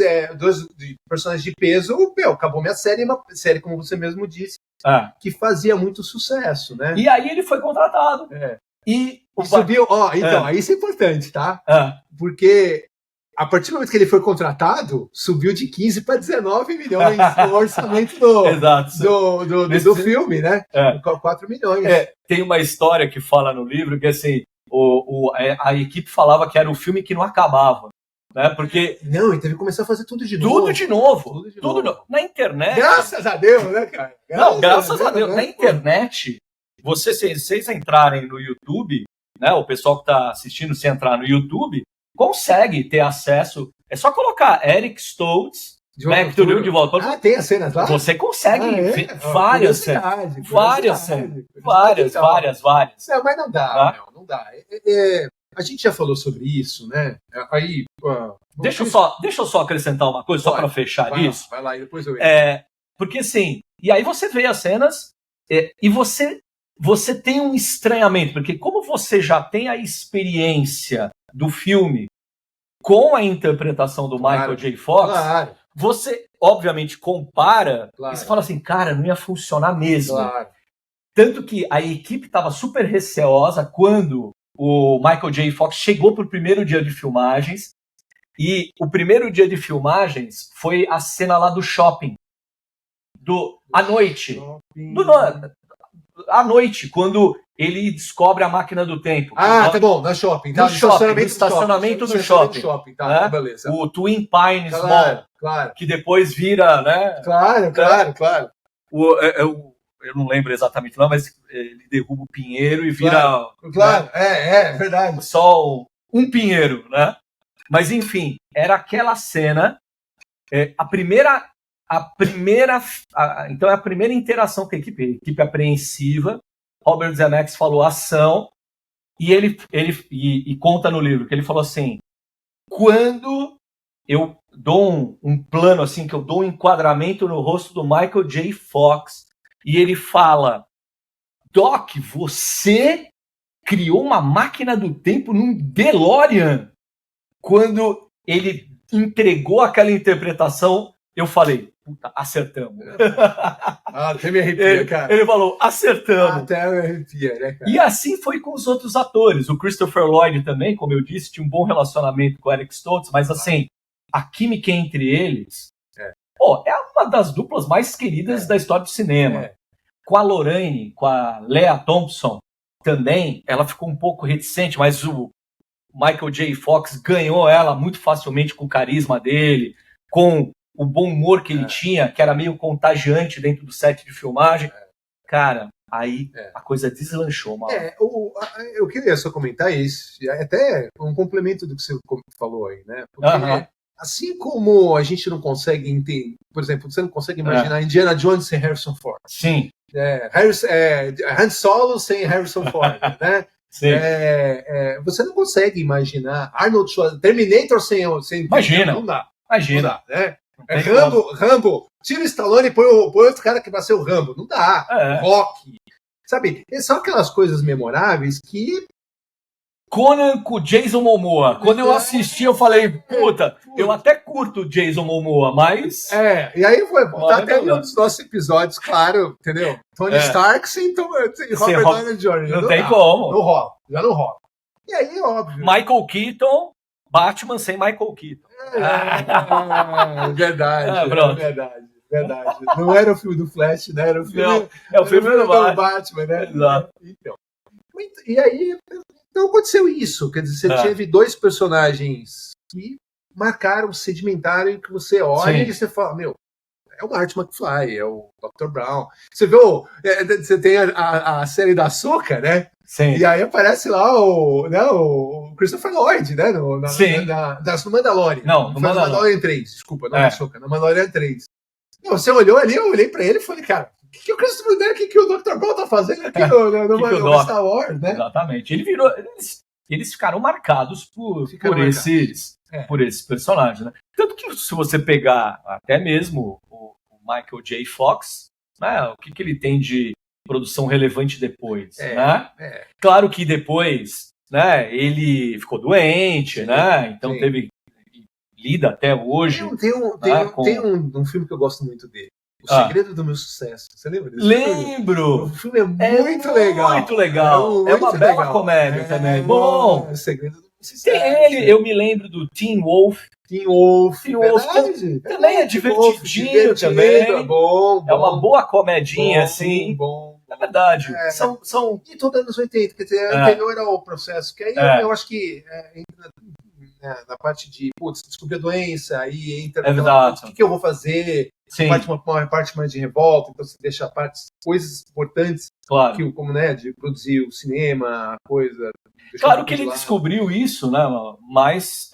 personagens de peso, acabou minha série, uma série, como você mesmo disse, que fazia muito sucesso, né? E aí ele foi contratado. E subiu, então, isso é importante, tá? Porque a partir do momento que ele foi contratado, subiu de 15 para 19 milhões o orçamento do filme, né? 4 milhões. Tem uma história que fala no livro que assim, a equipe falava que era um filme que não acabava. Né? Porque... Não, ele teve que começar a fazer tudo de novo. Tudo novo. Na internet... Graças a Deus, né, cara? Graças a Deus. Na internet, se vocês entrarem no YouTube, né, o pessoal que está assistindo, se entrar no YouTube, consegue ter acesso. É só colocar Eric Stoltz, Back to the de volta. Tem as cenas lá? Você consegue ver várias cenas. Várias. Não, mas não dá, não dá. A gente já falou sobre isso, né? Aí, deixa eu só acrescentar uma coisa, só para fechar isso. Vai lá, e depois eu porque assim, e aí você vê as cenas e você tem um estranhamento, porque como você já tem a experiência do filme com a interpretação do Michael J. Fox, você obviamente compara e você fala assim, cara, não ia funcionar mesmo. Tanto que a equipe estava super receosa quando o Michael J. Fox chegou para o primeiro dia de filmagens, e o primeiro dia de filmagens foi a cena lá do shopping, à noite. À noite, quando ele descobre a máquina do tempo. Tá bom, no shopping. No estacionamento do shopping. Tá, beleza. O Twin Pines Mall, que depois vira, né? Claro. Eu não lembro exatamente não, mas ele derruba o pinheiro e vira... Claro, verdade. Só um pinheiro, né? Mas enfim, era aquela cena, então é a primeira interação com a equipe apreensiva. Robert Zemeckis falou ação, e ele conta no livro que ele falou assim, quando eu dou um plano assim, que eu dou um enquadramento no rosto do Michael J. Fox, e ele fala: Doc, você criou uma máquina do tempo num DeLorean. Quando ele entregou aquela interpretação, eu falei: puta, acertamos. Até me arrepia, cara. Ele falou: acertamos. Até me arrepia, né, cara? E assim foi com os outros atores. O Christopher Lloyd também, como eu disse, tinha um bom relacionamento com o Eric Stoltz, mas assim, a química entre eles é uma das duplas mais queridas da história do cinema. Com a Lorraine, com a Lea Thompson, também, ela ficou um pouco reticente, mas o Michael J. Fox ganhou ela muito facilmente com o carisma dele, com o bom humor que ele tinha, que era meio contagiante dentro do set de filmagem. Cara, aí a coisa deslanchou, mal. Eu queria só comentar isso, até um complemento do que você falou aí, né? Porque assim como a gente não consegue entender, por exemplo, você não consegue imaginar Indiana Jones sem Harrison Ford. Sim. Han Solo sem Harrison Ford, né? Sim. Você não consegue imaginar Arnold Schwarzenegger, Terminator sem Imagina. Não dá. Imagina. Não dá, né? Rambo, tira o Stallone e põe outro cara que vai ser o Rambo. Não dá. Rock. Sabe? São aquelas coisas memoráveis que... Conan com Jason Momoa. Quando eu assisti, eu falei, puta, eu até curto Jason Momoa, mas... e aí tá até em um dos nossos episódios, claro, entendeu? Tony Stark sem Robert Downey Jr. Não tem como. Não rola, já não rola. E aí, óbvio. Michael Keaton, Batman sem Michael Keaton. Verdade. Não era o filme do Flash, né? Era o filme, o filme do Batman, né? Exato. Então, e aí... Então aconteceu isso, quer dizer, você teve dois personagens que marcaram, sedimentaram, e que você olha e você fala, meu, é o Marty McFly, é o Dr. Brown. Você vê, você tem a série da Ahsoka, né? Sim. E aí aparece lá o Christopher Lloyd, né? No Mandalorian. Não, no Mandalorian 3, desculpa, não é Ahsoka, no Mandalorian 3. Você olhou ali, eu olhei pra ele e falei, cara, o que o Christopher Lloyd, o que o Dr. Brown tá fazendo aqui no Star Wars, né? Exatamente. Eles ficaram marcados por esses personagens, né? Tanto que se você pegar até mesmo o Michael J. Fox, né, o que ele tem de produção relevante depois, né? Claro que depois, né, ele ficou doente, né? Então lida até hoje. Tem um filme que eu gosto muito dele. O Segredo do Meu Sucesso. Você lembra desse filme? Lembro! O filme é muito legal. Muito legal. É uma bela comédia também. Bom, O Segredo do Meu Sucesso. Tem ele, eu me lembro do Teen Wolf. Verdade. Também é divertidinho também. Bom. É uma boa comedinha, assim. Bom. É verdade. São... E todos anos 80, quer dizer, anterior era o processo, que aí eu acho que entra na parte de, descobrir a doença, aí entra o que eu vou fazer, uma parte mais de revolta, então você deixa coisas importantes, como, né, de produzir o cinema, coisa... Claro que ele descobriu isso, né, mais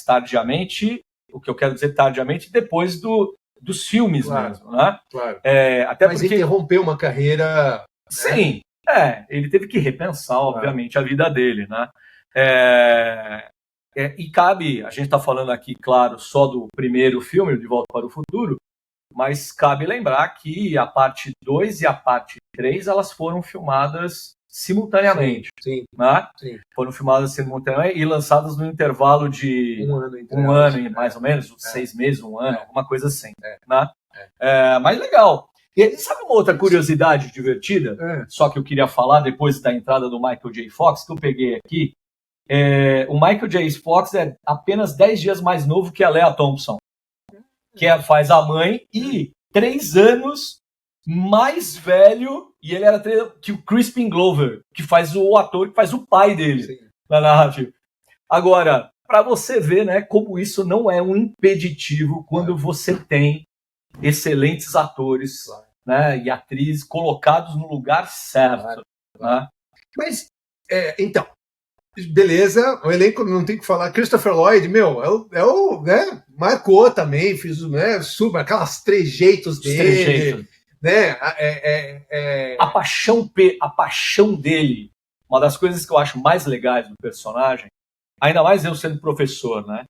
tardiamente, o que eu quero dizer tardiamente, depois dos filmes mesmo, né? Claro. Até mas porque... interrompeu uma carreira... Sim, ele teve que repensar, obviamente, a vida dele, né? E cabe, a gente está falando aqui, claro, só do primeiro filme, De Volta para o Futuro, mas cabe lembrar que a parte 2 e a parte 3, elas foram filmadas simultaneamente. Sim. Né? Sim. Foram filmadas simultaneamente e lançadas no intervalo de um ano, mais ou menos, 6 meses, um ano, alguma coisa assim. Né? Mas legal. E sabe uma outra curiosidade divertida? Só que eu queria falar depois da entrada do Michael J. Fox, que eu peguei aqui. O Michael J. Fox é apenas 10 dias mais novo que a Lea Thompson, que faz a mãe, e 3 anos mais velho, e ele era que o Crispin Glover, que faz o ator que faz o pai dele na narrativa. Agora, para você ver, né, como isso não é um impeditivo quando você tem excelentes atores, né, e atrizes colocados no lugar certo. Né? Mas, então, beleza, o elenco não tem que falar. Christopher Lloyd, né, marcou também, fiz, né, aquelas trejeitos dele, né, a paixão dele, uma das coisas que eu acho mais legais do personagem, ainda mais eu sendo professor, né,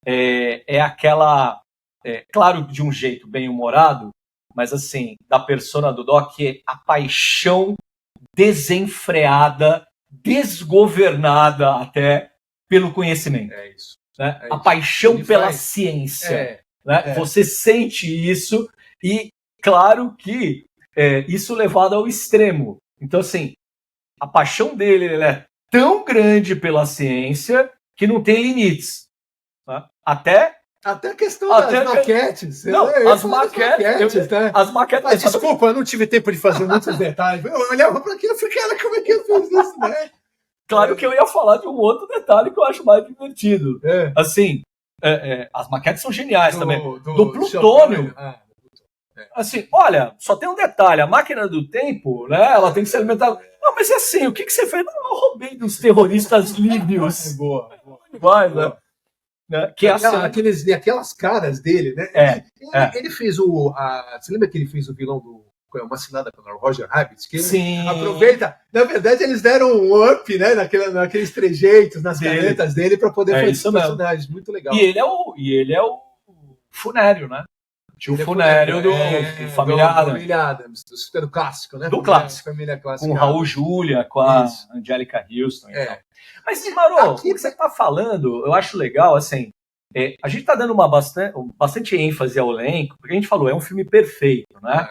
é aquela, claro, de um jeito bem humorado, mas assim, da persona do Doc, é a paixão desenfreada, desgovernada até pelo conhecimento. É isso. Né? É a isso. paixão Ele pela faz... ciência. Né? Você sente isso e, claro que isso levado ao extremo. Então, assim, a paixão dele é tão grande pela ciência que não tem limites. Né? Até a questão das maquetes. Não, as maquetes, né? As maquetes. Mas, desculpa, eu não tive tempo de fazer muitos detalhes. Eu olhava para aquilo e falei, cara, como é que eu fiz isso, né? Claro que eu ia falar de um outro detalhe que eu acho mais divertido. Assim, as maquetes são geniais também. Do Plutônio. Assim, olha, só tem um detalhe. A máquina do tempo, né? Ela tem que ser alimentada. Não, mas assim, o que você fez? Não, eu roubei dos terroristas líbios. Boa. Vai, né? Que aquelas caras dele, né? Ele fez você lembra que ele fez o vilão do Uma Cilada pelo Roger Rabbit? Que Sim. Aproveita. Na verdade, eles deram um up, né? Naqueles trejeitos, nas canetas dele, para poder fazer esses personagens. Muito legal. E ele é o funério, né? Tio funério do Família Adams. Do clássico, né? Do clássico. Família clássica. Com o Raul Júlia, com a Angélica Houston e tal. Mas, Marô, o que você está falando, eu acho legal, assim, a gente está dando bastante ênfase ao elenco, porque a gente falou, é um filme perfeito, né?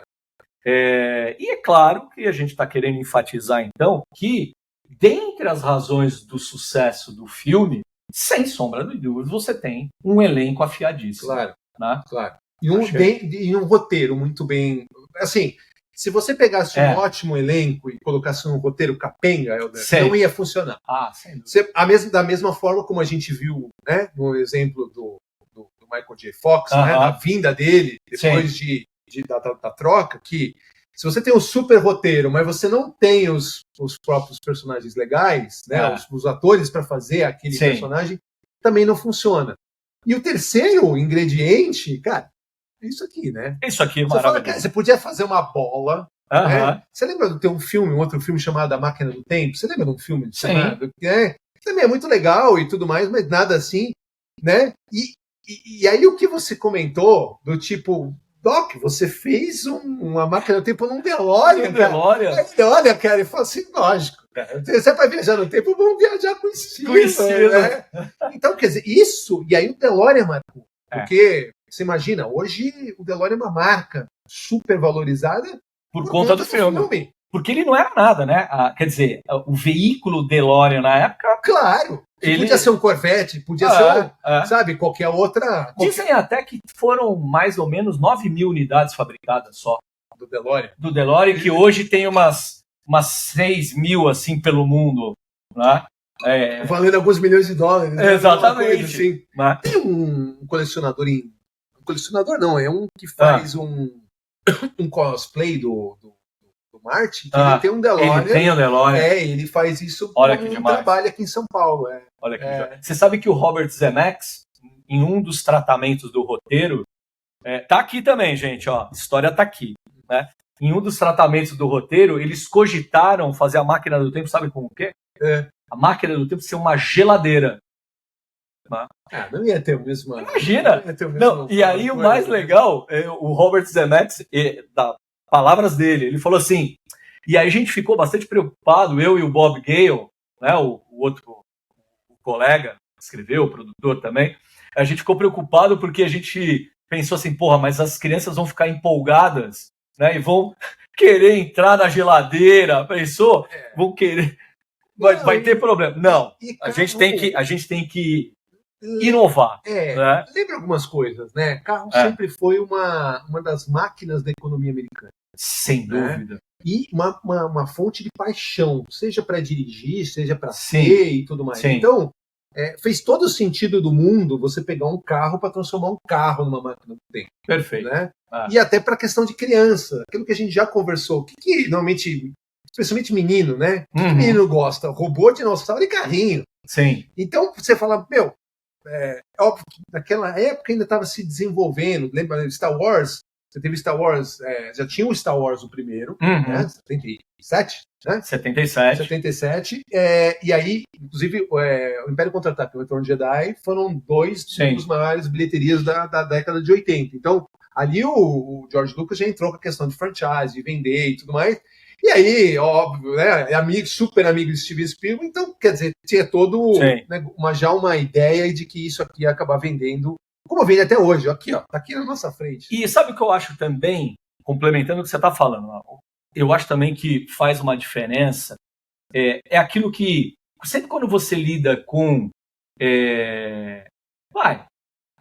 E é claro que a gente está querendo enfatizar, então, que dentre as razões do sucesso do filme, sem sombra de dúvida, você tem um elenco afiadíssimo. Claro, né? Claro. E um roteiro muito bem... Assim, se você pegasse um ótimo elenco e colocasse um roteiro capenga, não ia funcionar. Sem dúvida. Da mesma forma como a gente viu, né, no exemplo do Michael J. Fox, né, a vinda dele, depois da troca, que se você tem um super roteiro, mas você não tem os próprios personagens legais, né, os atores para fazer aquele personagem, também não funciona. E o terceiro ingrediente, cara, é isso aqui, né? Isso aqui é maravilhoso. Fala, cara, você podia fazer uma bola. Né? Você lembra de ter um outro filme chamado A Máquina do Tempo? Você lembra de um filme chamado? Também é muito legal e tudo mais, mas nada assim, né? E aí o que você comentou, do tipo, Doc, você fez uma Máquina do Tempo num DeLorean, cara. Aí ele olha, cara, e fala assim, lógico, cara. Você vai viajar no tempo, vamos viajar com estilo. Né? Então, quer dizer, isso, e aí o DeLorean marcou. Porque, você imagina, hoje o DeLorean é uma marca super valorizada por conta do filme. Porque ele não era nada, né? Quer dizer, o veículo DeLorean na época... Claro! Podia ser um Corvette, podia ser, sabe, qualquer outra... Dizem até que foram mais ou menos 9 mil unidades fabricadas só. Do DeLorean. Do DeLorean, que hoje tem umas 6 mil, assim, pelo mundo, né? Valendo alguns milhões de dólares. Né? Exatamente. Assim. Tem um colecionador colecionador não, é um que faz um cosplay do Marty, que ele tem um DeLorean. Ele tem um DeLorean. Ele faz isso com trabalho aqui em São Paulo. Olha que demais. Você sabe que o Robert Zemeckis, em um dos tratamentos do roteiro, tá aqui também, gente, ó, a história tá aqui, né? Em um dos tratamentos do roteiro, eles cogitaram fazer a máquina do tempo, sabe com o quê? A máquina do tempo ser uma geladeira. Não ia ter o mesmo... Imagina! E aí o mais legal, o Robert Zemeckis, palavras dele, ele falou assim, e aí a gente ficou bastante preocupado, eu e o Bob Gale, né, o outro colega que escreveu, o produtor também, a gente ficou preocupado porque a gente pensou assim, porra, mas as crianças vão ficar empolgadas, né, e vão querer entrar na geladeira, pensou? Vão querer... Vai ter problema. Não, a gente tem que inovar. Né? Lembra algumas coisas, né? Carro sempre foi uma das máquinas da economia americana. Sem dúvida. E uma fonte de paixão, seja para dirigir, seja para ser e tudo mais. Sim. Então, fez todo o sentido do mundo você pegar um carro para transformar um carro numa máquina do tempo. Perfeito. Né? E até para a questão de criança, aquilo que a gente já conversou. O que normalmente, especialmente menino, né? O que menino gosta? Robô, dinossauro e carrinho. Sim. Então, você fala, óbvio que naquela época ainda estava se desenvolvendo. Lembra Star Wars? Você teve Star Wars, já tinha o Star Wars o primeiro, né? 77, né? 77. E aí, inclusive, o Império Contra-Ataque e o Retorno de Jedi foram dois dos maiores bilheterias da década de 80. Então, ali o George Lucas já entrou com a questão de franchise, de vender e tudo mais. E aí, óbvio, né? Super amigo de Steven Spielberg, então, quer dizer, tinha todo já uma ideia de que isso aqui ia acabar vendendo, como vende até hoje, aqui, ó, tá aqui na nossa frente. E sabe o que eu acho também, complementando o que você está falando, eu acho também que faz uma diferença, é aquilo que, sempre quando você lida com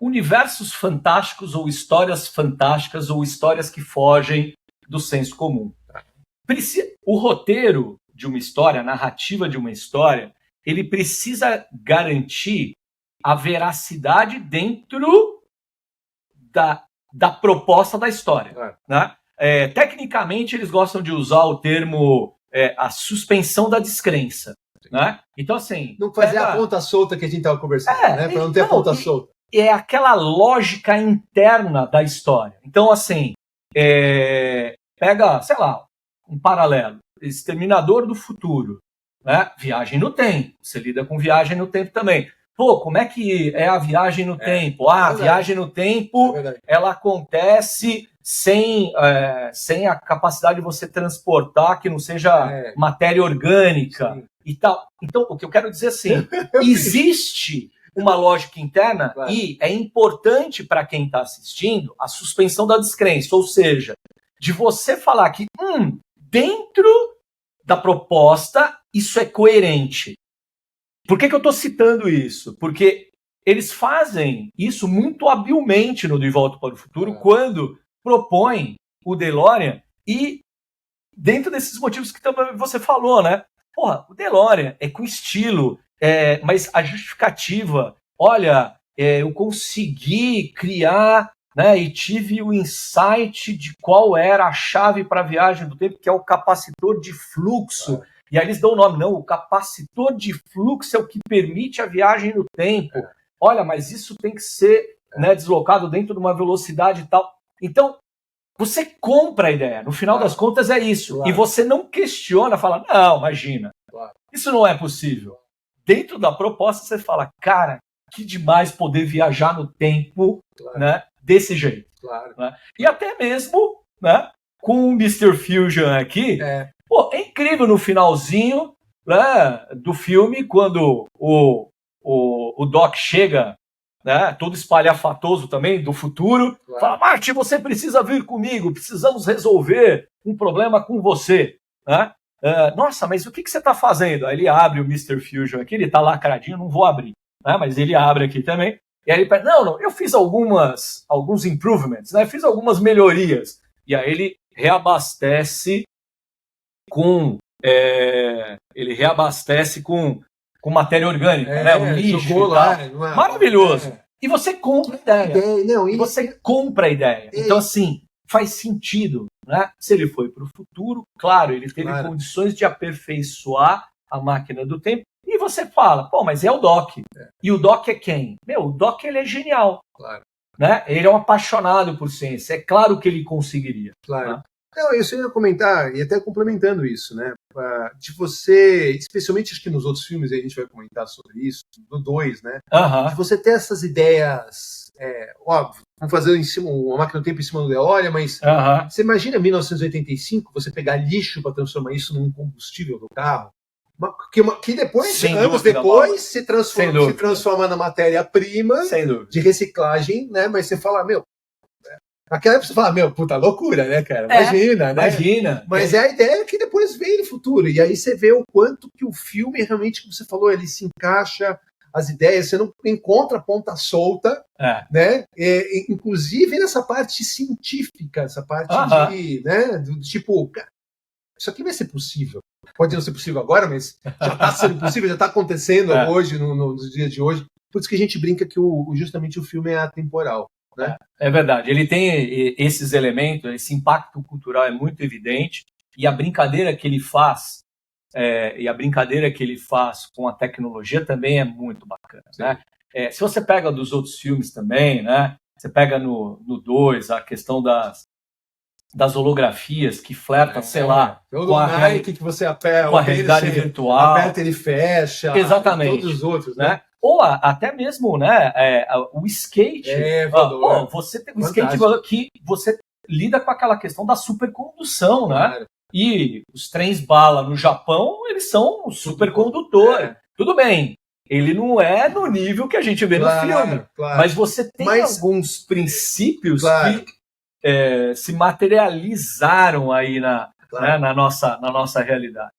universos fantásticos ou histórias que fogem do senso comum. O roteiro de uma história, a narrativa de uma história, ele precisa garantir a veracidade dentro da proposta da história. Né? Tecnicamente, eles gostam de usar o termo a suspensão da descrença. Né? Então, assim... Não fazer a ponta solta que a gente estava conversando, né? Para não ter a ponta solta. É aquela lógica interna da história. Então, assim, pega, sei lá, um paralelo. Exterminador do Futuro. Né? Viagem no tempo. Você lida com viagem no tempo também. Pô, como é que é a viagem no tempo? A viagem no tempo, ela acontece sem a capacidade de você transportar que não seja matéria orgânica e tal. Então, o que eu quero dizer assim, existe uma lógica interna e é importante para quem está assistindo a suspensão da descrença, ou seja, de você falar que dentro da proposta isso é coerente. Por que eu estou citando isso? Porque eles fazem isso muito habilmente no De Volta para o Futuro quando propõem o DeLorean e dentro desses motivos que também você falou, né? Porra, o DeLorean é com estilo, mas a justificativa, olha, eu consegui criar, né, e tive o insight de qual era a chave para a viagem do tempo, que é o capacitor de fluxo. E aí eles dão o nome, não, o capacitor de fluxo é o que permite a viagem no tempo. Olha, mas isso tem que ser deslocado dentro de uma velocidade e tal. Então, você compra a ideia. No final das contas é isso. E você não questiona, fala, não, imagina, isso não é possível. Dentro da proposta você fala, cara, que demais poder viajar no tempo, né, desse jeito. Né? E até mesmo, né, com o Mr. Fusion aqui, pô, é incrível no finalzinho, né, do filme, quando o Doc chega, né, todo espalhafatoso também, do futuro, fala, Marty, você precisa vir comigo, precisamos resolver um problema com você. Né? Nossa, mas o que você está fazendo? Aí ele abre o Mr. Fusion aqui, ele está lacradinho, não vou abrir. Né, mas ele abre aqui também. E aí ele pensa, não, eu fiz alguns improvements, né, fiz algumas melhorias. E aí ele reabastece com matéria orgânica, né? O lixo e tal. Maravilhoso. E você compra a ideia. Você compra a ideia. Então, assim, faz sentido, né? Se ele foi para o futuro, claro, ele teve condições de aperfeiçoar a máquina do tempo. E você fala, pô, mas é o Doc. E o Doc é quem? O Doc, ele é genial. Né? Ele é um apaixonado por ciência. É claro que ele conseguiria. Né? Não, isso eu ia comentar, e até complementando isso, né? De você, especialmente acho que nos outros filmes, a gente vai comentar sobre isso, no 2, né? De você ter essas ideias, óbvio, vamos fazer em cima, uma máquina do tempo em cima do DeLorean, mas você imagina em 1985, você pegar lixo para transformar isso num combustível do carro? Que depois, anos depois, se transforma na matéria-prima de reciclagem, né? Mas você fala, naquela época você fala, puta loucura, né, cara? Imagina, né? Imagina. Mas é a ideia que depois vem no futuro. E aí você vê o quanto que o filme realmente, como você falou, ele se encaixa, as ideias, você não encontra ponta solta, né? Inclusive nessa parte científica, essa parte de, né, do tipo, cara, isso aqui vai ser possível. Pode não ser possível agora, mas já está sendo possível, já está acontecendo hoje, nos dias de hoje. Por isso que a gente brinca que justamente o filme é atemporal. Né? É verdade, ele tem esses elementos, esse impacto cultural é muito evidente, e a brincadeira que ele faz com a tecnologia também é muito bacana. Né? Se você pega dos outros filmes também, né? Você pega no 2 a questão das holografias que flerta, sei lá, com a Nike que você aperta, com a realidade virtual, aperta ele fecha, exatamente, todos os outros, né? Ou até mesmo, né, o skate. Você tem um skate que você lida com aquela questão da supercondução, né? E os trens bala no Japão, eles são um supercondutor. Tudo bem, ele não é no nível que a gente vê no filme, mas você tem alguns princípios que se materializaram aí na nossa realidade.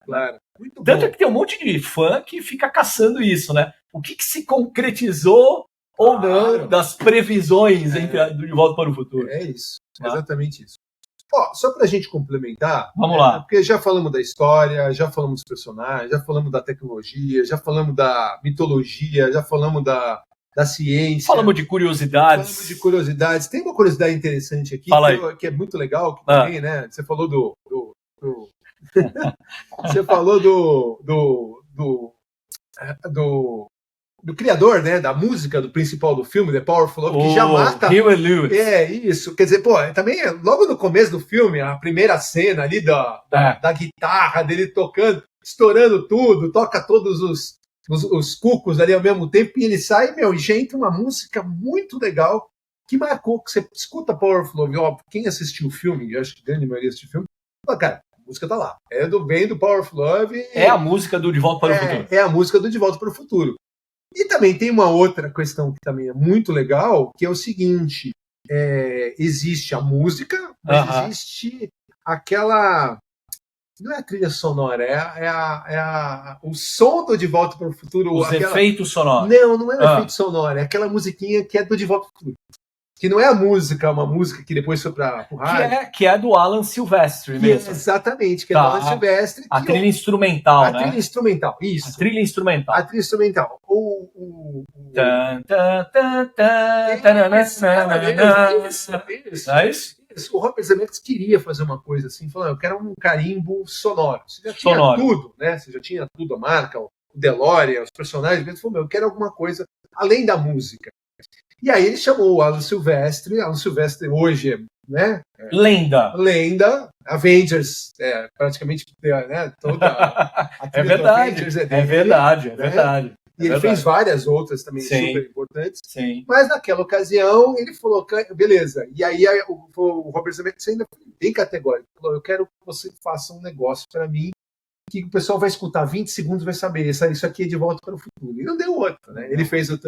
Tanto é que tem um monte de fã que fica caçando isso, né? O que se concretizou ou não das previsões De Volta para o Futuro. É isso, exatamente isso. Só para a gente complementar, vamos lá. Porque já falamos da história, já falamos dos personagens, já falamos da tecnologia, já falamos da mitologia, já falamos da ciência. Falamos de curiosidades. Tem uma curiosidade interessante aqui que é muito legal, que também, né? Você falou você falou do criador, né, da música do principal do filme, The Powerful Love, que já mata... Huey Lewis. Isso. Quer dizer, também, logo no começo do filme, a primeira cena ali da guitarra dele tocando, estourando tudo, toca todos os cucos ali ao mesmo tempo, e ele sai, e já entra uma música muito legal, que marcou, que você escuta Powerful Love, quem assistiu o filme, eu acho que a grande maioria assistiu o filme, cara, a música tá lá. Vem do Powerful Love. É a música do De Volta para o Futuro. É a música do De Volta para o Futuro. E também tem uma outra questão que também é muito legal, que é o seguinte, existe a música, mas existe aquela... Não é a trilha sonora, o som do De Volta para o Futuro. Os efeitos sonoros. Não é o efeito sonoro, é aquela musiquinha que é do De Volta para o Futuro. Que não é uma música que depois foi para o rádio. Que é do Alan Silvestre mesmo. Exatamente, que é do Alan Silvestre. A trilha instrumental, né? A trilha instrumental, isso. A trilha instrumental. A trilha instrumental. O Robert Zemeckis queria fazer uma coisa assim, falando, eu quero um carimbo sonoro. Você já tinha tudo, né? Você já tinha tudo, a marca, o DeLorean, os personagens, ele falou, eu quero alguma coisa além da música. E aí ele chamou o Alan Silvestre hoje, né? Lenda, Avengers, praticamente, né? Toda a é verdade, Avengers é verdade. E ele fez várias outras também super importantes. Sim. Mas naquela ocasião ele falou, beleza. E aí o Robert Zemeckis ainda foi bem categórico. Ele falou, eu quero que você faça um negócio para mim que o pessoal vai escutar 20 segundos e vai saber, isso aqui é De Volta para o Futuro. E não deu outro, né? Ele fez o... que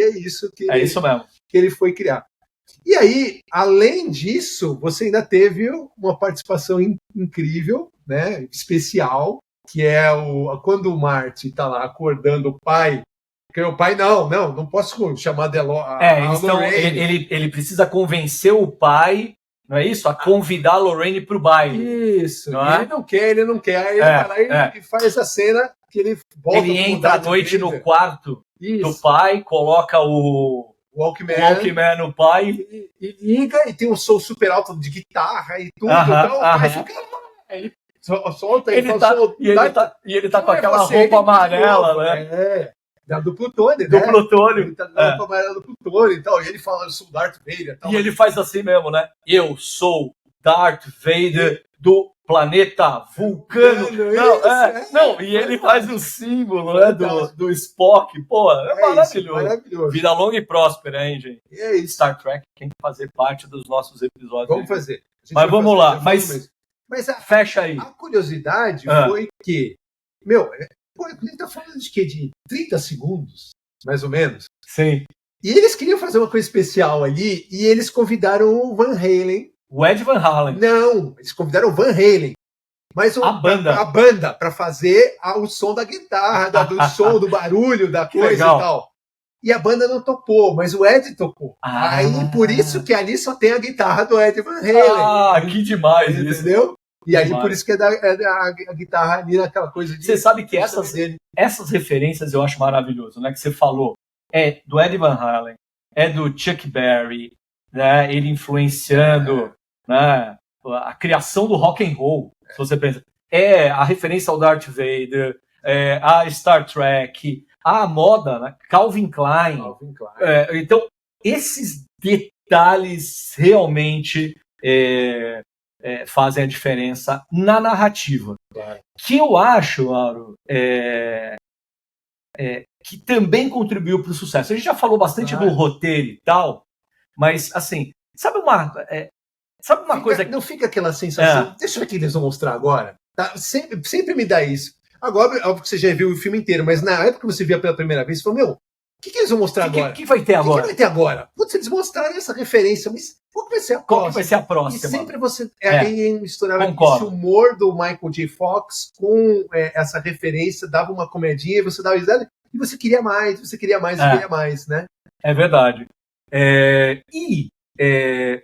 é isso que isso mesmo. Que ele foi criar. E aí, além disso, você ainda teve uma participação incrível, né? Especial, que é quando o Marty está lá acordando o pai, porque o pai, não posso chamar então ele precisa convencer o pai, não é isso? A convidar a Lorraine para o baile. Isso, ele não quer. Aí ele vai lá e faz a cena que ele volta. Ele entra à noite no quarto do pai, coloca o Walkman no pai. E liga, e tem um som super alto de guitarra e tudo. Então o pai fica... Ele solta e ele tá com aquela roupa amarela, né? Do Plutônio, né? Do Plutônio. Ele tá com a roupa amarela do Plutônio e tal. E ele fala, eu sou Darth Vader. E ele faz assim mesmo, né? Eu sou Darth Vader do planeta Vulcano. E ele faz o símbolo, né, do Spock. Pô, maravilhoso. Vida longa e próspera, hein, gente? É isso. Star Trek tem que fazer parte dos nossos episódios. Vamos fazer. Mas vamos lá. Mas fecha aí. A curiosidade foi que, a gente tá falando de quê? De 30 segundos, mais ou menos. Sim. E eles queriam fazer uma coisa especial ali, e eles convidaram o Van Halen. O Ed Van Halen. Não, eles convidaram o Van Halen. Mas a banda, para fazer o som da guitarra, do som, do barulho, da coisa e tal. E a banda não tocou, mas o Ed tocou. Aí, por isso que ali só tem a guitarra do Ed Van Halen. Que demais isso. Entendeu? E aí, por isso que a guitarra ali naquela coisa de... Você sabe que essas referências eu acho maravilhoso, né? Que você falou. É do Ed Van Halen, é do Chuck Berry, né? Ele influenciando né? A criação do rock and roll, se você pensa. É a referência ao Darth Vader, a Star Trek, a moda, né? Calvin Klein. Então, esses detalhes detalhes realmente fazem a diferença na narrativa. Claro. Que eu acho, Mauro, que também contribuiu para o sucesso. A gente já falou bastante do roteiro e tal, mas, assim, sabe uma coisa... Não fica aquela sensação... Deixa eu ver o que eles vão mostrar agora. Tá? Sempre me dá isso. Agora, óbvio que você já viu o filme inteiro, mas na época que você via pela primeira vez, você falou, meu, o que eles vão mostrar agora? O que vai ter agora? O que vai ter agora? Putz, eles mostraram essa referência, mas qual que vai ser a próxima? Qual que vai ser a próxima? E sempre você... Aí misturava esse humor do Michael J. Fox com essa referência, dava uma comedinha, você dava risada, e você queria mais, queria mais, né? É verdade.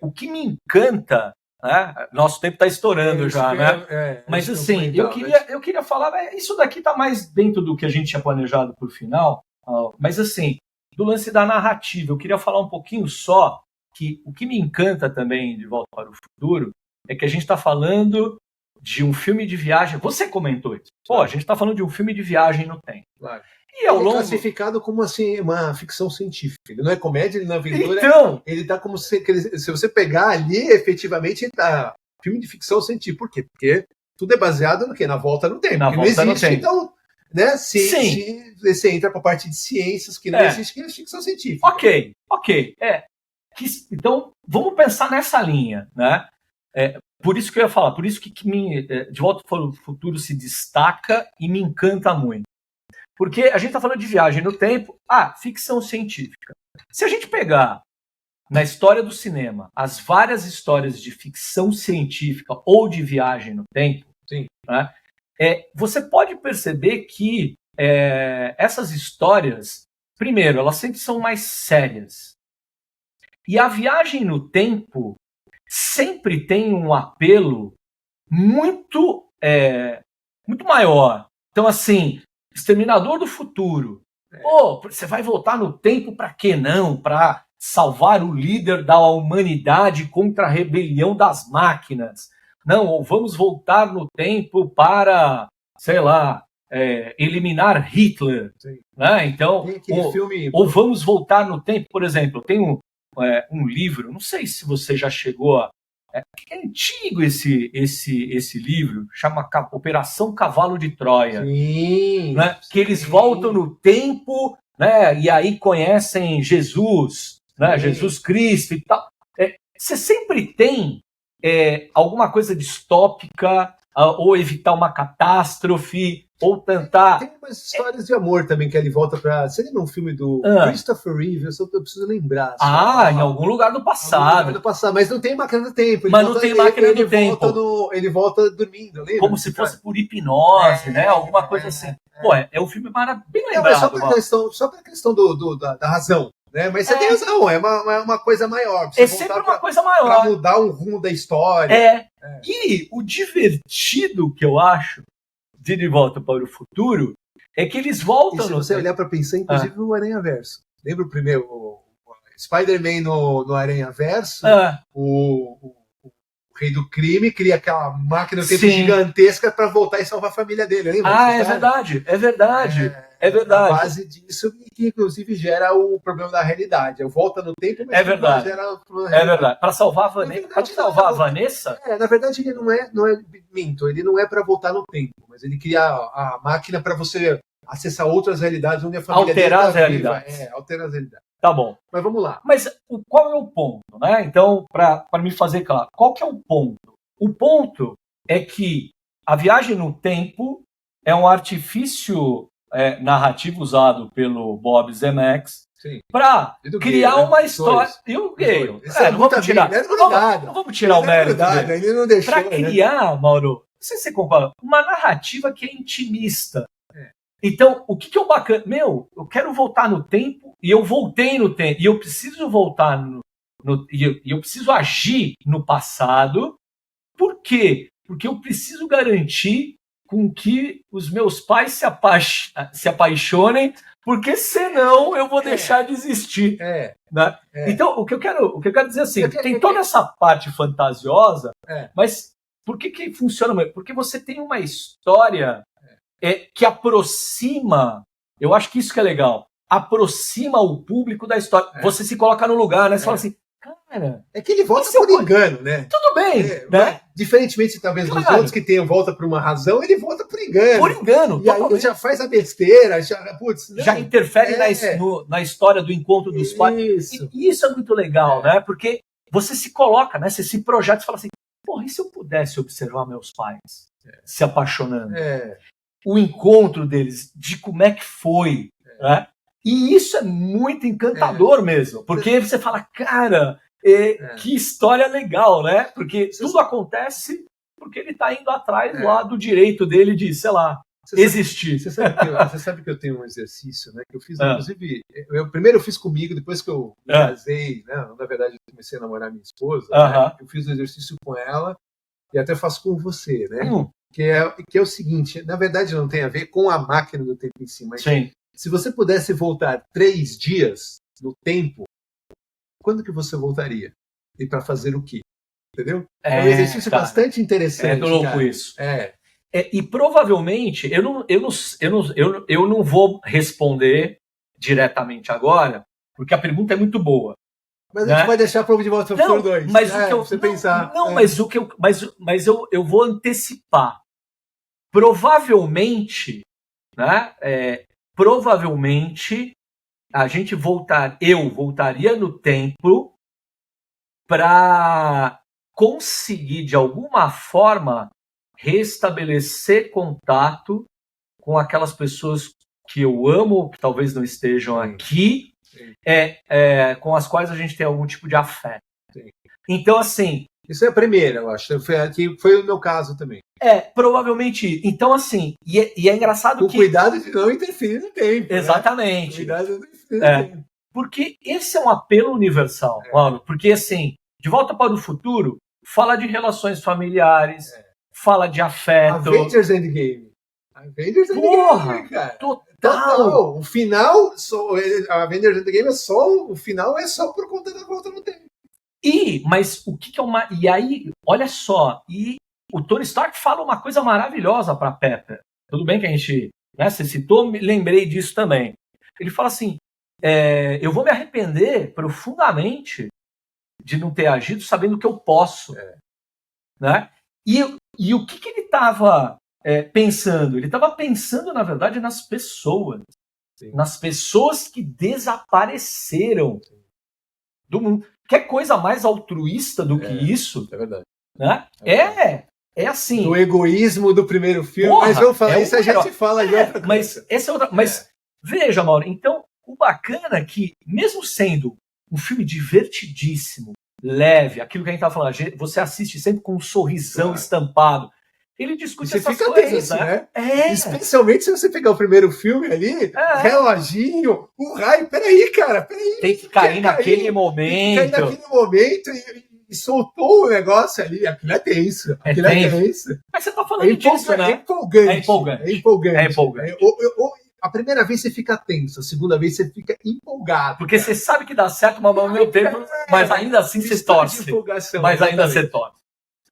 O que me encanta, né? Nosso tempo está estourando já, né? Mas assim, eu queria falar, isso daqui está mais dentro do que a gente tinha planejado para o final, mas assim, do lance da narrativa, eu queria falar um pouquinho só que o que me encanta também de Volta para o Futuro é que a gente está falando de um filme de viagem. Você comentou isso. Pô, a gente está falando de um filme de viagem no tempo. Claro. E ao longo... classificado como assim, uma ficção científica. Ele não é comédia, ele não é aventura. Então... Ele tá como se você pegar ali, efetivamente, tá filme de ficção científica. Por quê? Porque tudo é baseado no quê? Na volta no tempo. Na volta no tempo. Então, né? Se você entra para a parte de ciências, que não existe, que é ficção científica. Ok. Então, vamos pensar nessa linha, né? Por isso que eu ia falar, por isso que De Volta para o Futuro se destaca e me encanta muito. Porque a gente está falando de viagem no tempo, ficção científica. Se a gente pegar na história do cinema as várias histórias de ficção científica ou de viagem no tempo, né, você pode perceber que essas histórias, primeiro, elas sempre são mais sérias. E a viagem no tempo sempre tem um apelo muito maior. Então, assim, Exterminador do Futuro. Você vai voltar no tempo para quê não? Para salvar o líder da humanidade contra a rebelião das máquinas. Não, ou vamos voltar no tempo para, sei lá, eliminar Hitler. Né? Então, ou vamos voltar no tempo, por exemplo, tem um livro, não sei se você já chegou a... É antigo esse livro, chama Operação Cavalo de Troia. Sim, né? Que eles voltam no tempo, né? E aí conhecem Jesus, né? Jesus Cristo e tal. Você sempre tem alguma coisa distópica, ou evitar uma catástrofe, ou tentar... Tem umas histórias de amor também que ele volta para... Você lembra um filme do Christopher Reeve? Eu preciso lembrar. Em algum lugar do passado. Mas não tem máquina do tempo. Ele volta dormindo, lembra? Como se fosse por hipnose, né? Alguma coisa assim. Pô, é um filme bem lembrado. Só pela questão da razão. Né? Mas você tem razão, é uma coisa maior. Sempre uma coisa maior. Para mudar o rumo da história. E o divertido que eu acho de Volta para o Futuro é que eles voltam... E se você olhar para pensar, inclusive o Aranhaverso. Lembra o primeiro? O Spider-Man no Aranhaverso? O rei do crime cria aquela máquina do tempo gigantesca para voltar e salvar a família dele. Lembra? É verdade. A base disso que, inclusive, gera o problema da realidade. Volta no tempo, mas gera o problema da realidade. Verdade. Para salvar a Vanessa. Para salvar a Vanessa? Na verdade, ele não é minto. Ele não é para voltar no tempo, mas ele cria a máquina para você acessar outras realidades onde a família alterar as realidades. Alterar as realidades. Tá bom. Mas vamos lá. Mas qual é o ponto, né? Então, para me fazer claro, qual que é o ponto? O ponto é que a viagem no tempo é um artifício narrativo usado pelo Bob Zemeckis para criar uma história. E o Gale. Não vamos tirar o mérito dele. Ele não deixou. Para criar, Mauro, não sei se você concorda, uma narrativa que é intimista. Então, o que é o bacana? Eu quero voltar no tempo e eu voltei no tempo. E eu preciso voltar e eu preciso agir no passado. Por quê? Porque eu preciso garantir com que os meus pais se apaixonem, porque senão eu vou deixar de existir. Né? Então, o que eu quero dizer assim, tem toda essa parte fantasiosa, mas por que funciona? Porque você tem uma história que aproxima, eu acho que isso que é legal, aproxima o público da história. Você se coloca no lugar, né? Você fala assim, cara... É que ele volta por engano, né? Tudo bem, né? Diferentemente, talvez, dos outros que tenham volta por uma razão, ele volta por engano. Por engano, e aí ele já faz a besteira, já interfere na história do encontro dos pais. E isso é muito legal, né? Porque você se coloca, né? Você se projeta e fala assim, porra, e se eu pudesse observar meus pais se apaixonando? O encontro deles, de como é que foi, né? E isso é muito encantador mesmo, porque você fala, cara, que história legal, né? Porque tudo acontece porque ele está indo atrás lá do direito dele de, sei lá, existir. Você sabe que eu tenho um exercício, né? Que eu fiz, inclusive, primeiro eu fiz comigo, depois que eu me casei, né? Na verdade, eu comecei a namorar minha esposa, né? Eu fiz um exercício com ela e até faço com você, né? Que é o seguinte, na verdade não tem a ver com a máquina do tempo em si, mas se você pudesse voltar 3 dias no tempo, quando que você voltaria? E para fazer o quê? Entendeu? É um exercício bastante interessante. É louco isso. E provavelmente, eu não vou responder diretamente agora, porque a pergunta é muito boa. Mas a gente vai deixar a prova de volta para o 2. Mas o que você pensar. Mas eu vou antecipar. Provavelmente, né? Provavelmente eu voltaria no tempo para conseguir, de alguma forma, restabelecer contato com aquelas pessoas que eu amo, que talvez não estejam aqui, com as quais a gente tem algum tipo de afeto. Então, assim... Isso é a primeira, eu acho. Foi o meu caso também. Provavelmente. Então, assim, e é engraçado com cuidado de não interferir no tempo. Exatamente. Né? Cuidado de não interferir no tempo. Porque esse é um apelo universal, Mauro. Porque, assim, De Volta para o Futuro fala de relações familiares, fala de afeto. Avengers Endgame. Endgame, cara. Total. O final, Avengers Endgame o final é só por conta da volta no tempo. Mas o que é uma... E aí, olha só, o Tony Stark fala uma coisa maravilhosa para Pepper. Tudo bem que a gente... Né, você citou, me lembrei disso também. Ele fala assim, eu vou me arrepender profundamente de não ter agido sabendo que eu posso. Né? E o que ele estava pensando? Ele estava pensando, na verdade, nas pessoas. Sim. Nas pessoas que desapareceram do mundo. Que coisa mais altruísta do que isso? É verdade. Né? É assim. Do egoísmo do primeiro filme. Porra, mas vamos falar isso, a gente fala de outra coisa. Mas veja, Mauro, então o bacana é que, mesmo sendo um filme divertidíssimo, leve, aquilo que a gente estava falando, você assiste sempre com um sorrisão estampado. Ele discute essas coisas, tenso, né? Especialmente se você pegar o primeiro filme ali, reloginho, o raio, peraí, cara. Tem que cair naquele momento. Tem que cair naquele momento e soltou o negócio ali. Aquilo é tenso. Mas você tá falando disso, né? É empolgante. A primeira vez você fica tenso, a segunda vez você fica empolgado. Porque você sabe que dá certo, mas ao mesmo tempo, mas ainda assim você torce. Mas ainda você torce.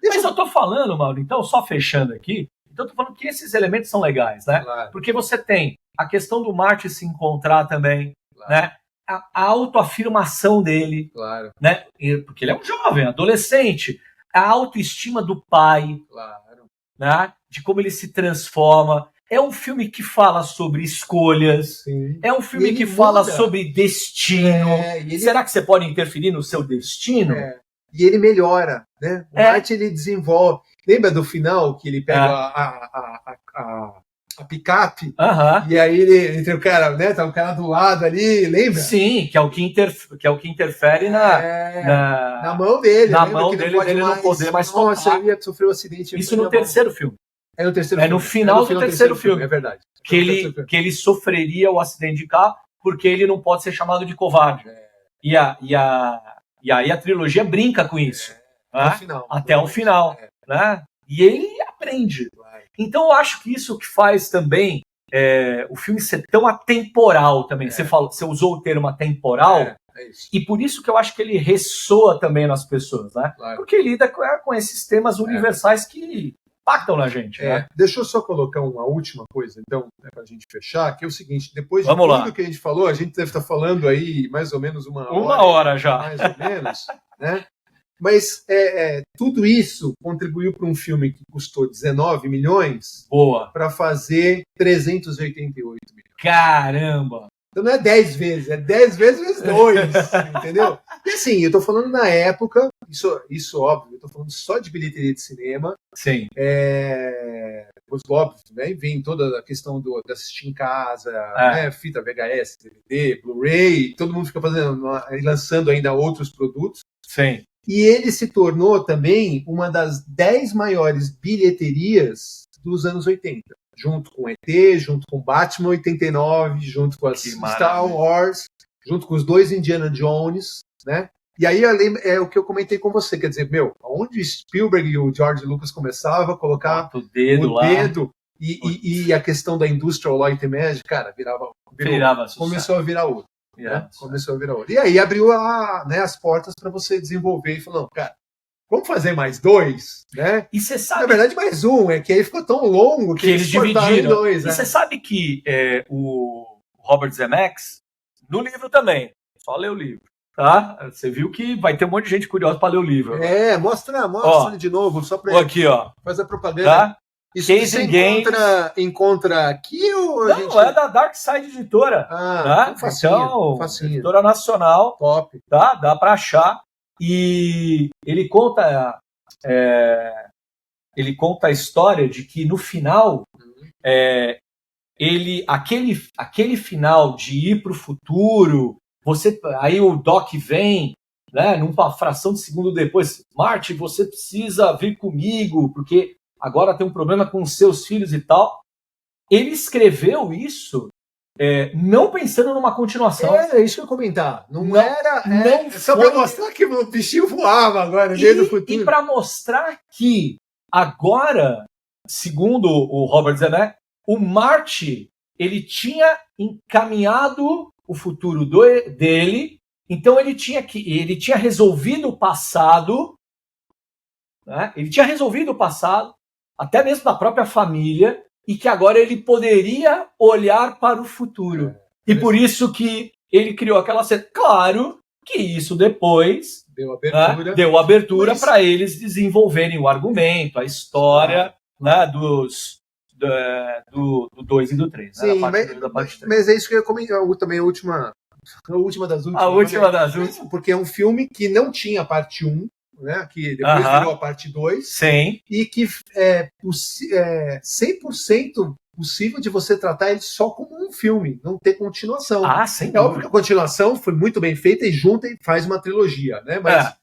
Mas eu tô falando, Mauro, então, só fechando aqui, então eu tô falando que esses elementos são legais, né? Claro. Porque você tem a questão do Marty se encontrar também, né? A autoafirmação dele, né? Porque ele é um jovem, adolescente. A autoestima do pai, né? De como ele se transforma. É um filme que fala sobre escolhas. Sim. É um filme que fala sobre destino. Será que você pode interferir no seu destino? E ele melhora, né? O Marty, ele desenvolve. Lembra do final que ele pega a picape? E aí ele tem o cara, né? Tá o cara do lado ali, lembra? Sim, que é o que interfere na mão dele. Na mão dele não poder mais tocar. Nossa, ele sofreu um acidente. Isso no terceiro filme. É no terceiro filme. No final do terceiro filme. É verdade. Que ele sofreria o acidente de carro porque ele não pode ser chamado de covarde. E aí a trilogia brinca com isso. Até o final. Né? E ele aprende. Então eu acho que isso que faz também o filme ser tão atemporal também. Você usou o termo atemporal. E por isso que eu acho que ele ressoa também nas pessoas. Né? Porque lida com esses temas universais que impactam na gente. Né? Deixa eu só colocar uma última coisa, então, para a gente fechar, que é o seguinte, depois de Vamos tudo lá. que a gente falou, a gente deve estar falando aí mais ou menos uma hora já. Mais ou menos, né? Mas tudo isso contribuiu para um filme que custou 19 milhões para fazer 388 milhões. Caramba! Então não é 10 vezes, é 10 vezes 2, entendeu? E assim, eu tô falando na época, isso óbvio, eu tô falando só de bilheteria de cinema. Sim. Óbvio, né? Vem toda a questão de assistir em casa, né? Fita VHS, DVD, Blu-ray, todo mundo fica lançando ainda outros produtos. Sim. E ele se tornou também uma das 10 maiores bilheterias dos anos 80. Junto com ET, junto com Batman 89, junto com as Star Wars, junto com os 2 Indiana Jones, né? E aí é o que eu comentei com você, quer dizer, onde Spielberg e o George Lucas começavam a colocar o dedo e a questão da Industrial Light and Magic, cara, começou a virar ouro. Né? Começou a virar ouro. E aí abriu as portas para você desenvolver e falou, cara, vamos fazer mais 2, né? E você sabe... Na verdade, mais um, que aí ficou tão longo que eles dividiram em 2. E você sabe que o Robert Zemeckis, no livro também, só lê o livro, tá? Você viu que vai ter um monte de gente curiosa para ler o livro. Mostra de novo, só para aqui, ó. Faz a propaganda. Tá? Isso você encontra aqui ou não, gente... é da Dark Side Editora. Tá? Facinho. Editora nacional. Top. Tá? Dá para achar. E ele conta a história de que no final aquele final de ir para o futuro, aí o Doc vem, né, numa fração de segundo depois, Marty, você precisa vir comigo porque agora tem um problema com os seus filhos e tal. Ele escreveu isso não pensando numa continuação. É isso que eu ia comentar. Não era só para mostrar que o bichinho voava agora dentro do futuro. E para mostrar que agora, segundo o Robert Zemeckis, o Marty, ele tinha encaminhado o futuro dele, então ele tinha resolvido o passado, né? Ele tinha resolvido o passado, até mesmo da própria família, e que agora ele poderia olhar para o futuro. E por isso que ele criou aquela cena. Claro que isso depois deu abertura para eles desenvolverem o argumento, a história, né, do 2 e do 3. Sim, né, mas é isso que eu ia comentar. Também a última das últimas. A última das últimas. Porque é um filme que não tinha parte 1, né, que depois virou a parte 2. Sim. E que é 100% possível de você tratar ele só como um filme, não ter continuação. Sim. É óbvio que a continuação foi muito bem feita e junta e faz uma trilogia, né? Mas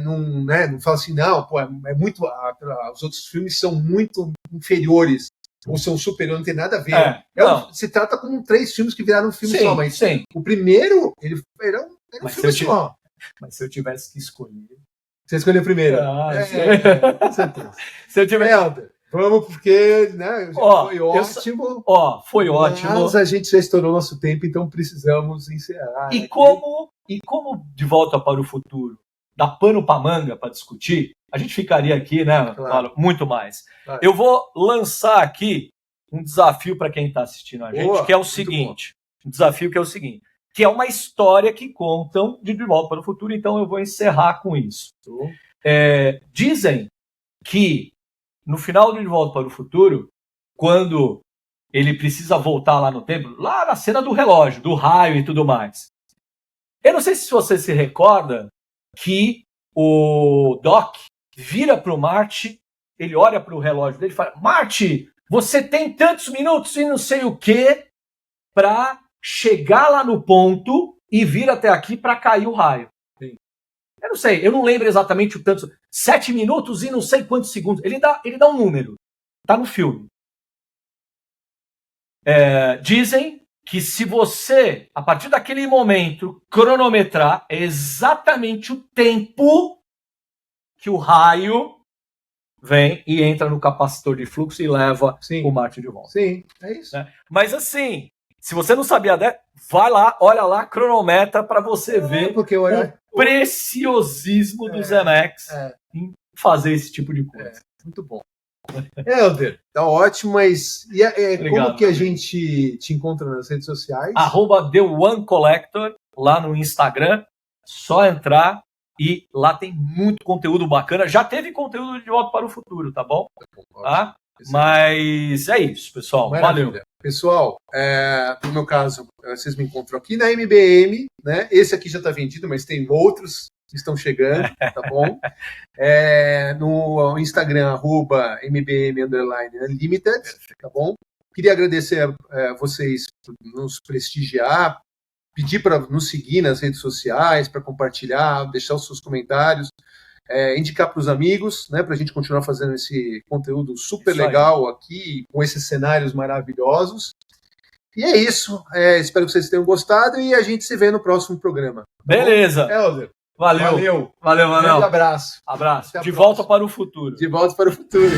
não fala assim, não, pô, é muito. Os outros filmes são muito inferiores ou são superiores, não tem nada a ver. Se trata como 3 filmes que viraram um filme só, mas o primeiro ele era um filme só. Mas se eu tivesse que escolher. Você escolheu primeiro. Com certeza. Se eu tiver. Vamos, porque foi ótimo. Foi ótimo. Mas a gente já estourou nosso tempo, então precisamos encerrar. E como De Volta para o Futuro dá pano para manga para discutir, a gente ficaria aqui, né, claro, muito mais. Claro. Eu vou lançar aqui um desafio para quem está assistindo a gente, que é o seguinte. Um desafio que é o seguinte. Que é uma história que contam de Volta para o Futuro, então eu vou encerrar com isso. Dizem que no final de Volta para o Futuro, quando ele precisa voltar lá no tempo, lá na cena do relógio, do raio e tudo mais. Eu não sei se você se recorda que o Doc vira para o Marty, ele olha para o relógio dele e fala, Marty, você tem tantos minutos e não sei o quê para chegar lá no ponto e vir até aqui para cair o raio. Sim. Eu não sei, eu não lembro exatamente o tanto. 7 minutos e não sei quantos segundos. Ele dá um número. Tá no filme. Dizem que se você, a partir daquele momento, cronometrar, é exatamente o tempo que o raio vem e entra no capacitor de fluxo e leva o Marty de volta. Sim, é isso. Mas assim, se você não sabia, vai lá, olha lá, cronometra para você ver o preciosismo do Zemeckis em fazer esse tipo de coisa. Muito bom. Helder, tá ótimo, mas como que a gente te encontra nas redes sociais? @TheOneCollector lá no Instagram, só entrar e lá tem muito conteúdo bacana. Já teve conteúdo de Volta para o Futuro, tá bom? Tá? Mas é isso, pessoal. Maravilha. Valeu. Pessoal, no meu caso, vocês me encontram aqui na MBM, né? Esse aqui já está vendido, mas tem outros que estão chegando, tá bom? No Instagram, @MBM_Unlimited, tá bom? Queria agradecer a vocês por nos prestigiar, pedir para nos seguir nas redes sociais, para compartilhar, deixar os seus comentários, indicar para os amigos, né, para a gente continuar fazendo esse conteúdo super legal aqui, com esses cenários maravilhosos. E é isso. Espero que vocês tenham gostado e a gente se vê no próximo programa. Beleza. Helder. Valeu. Um grande abraço. De volta para o futuro. De volta para o futuro.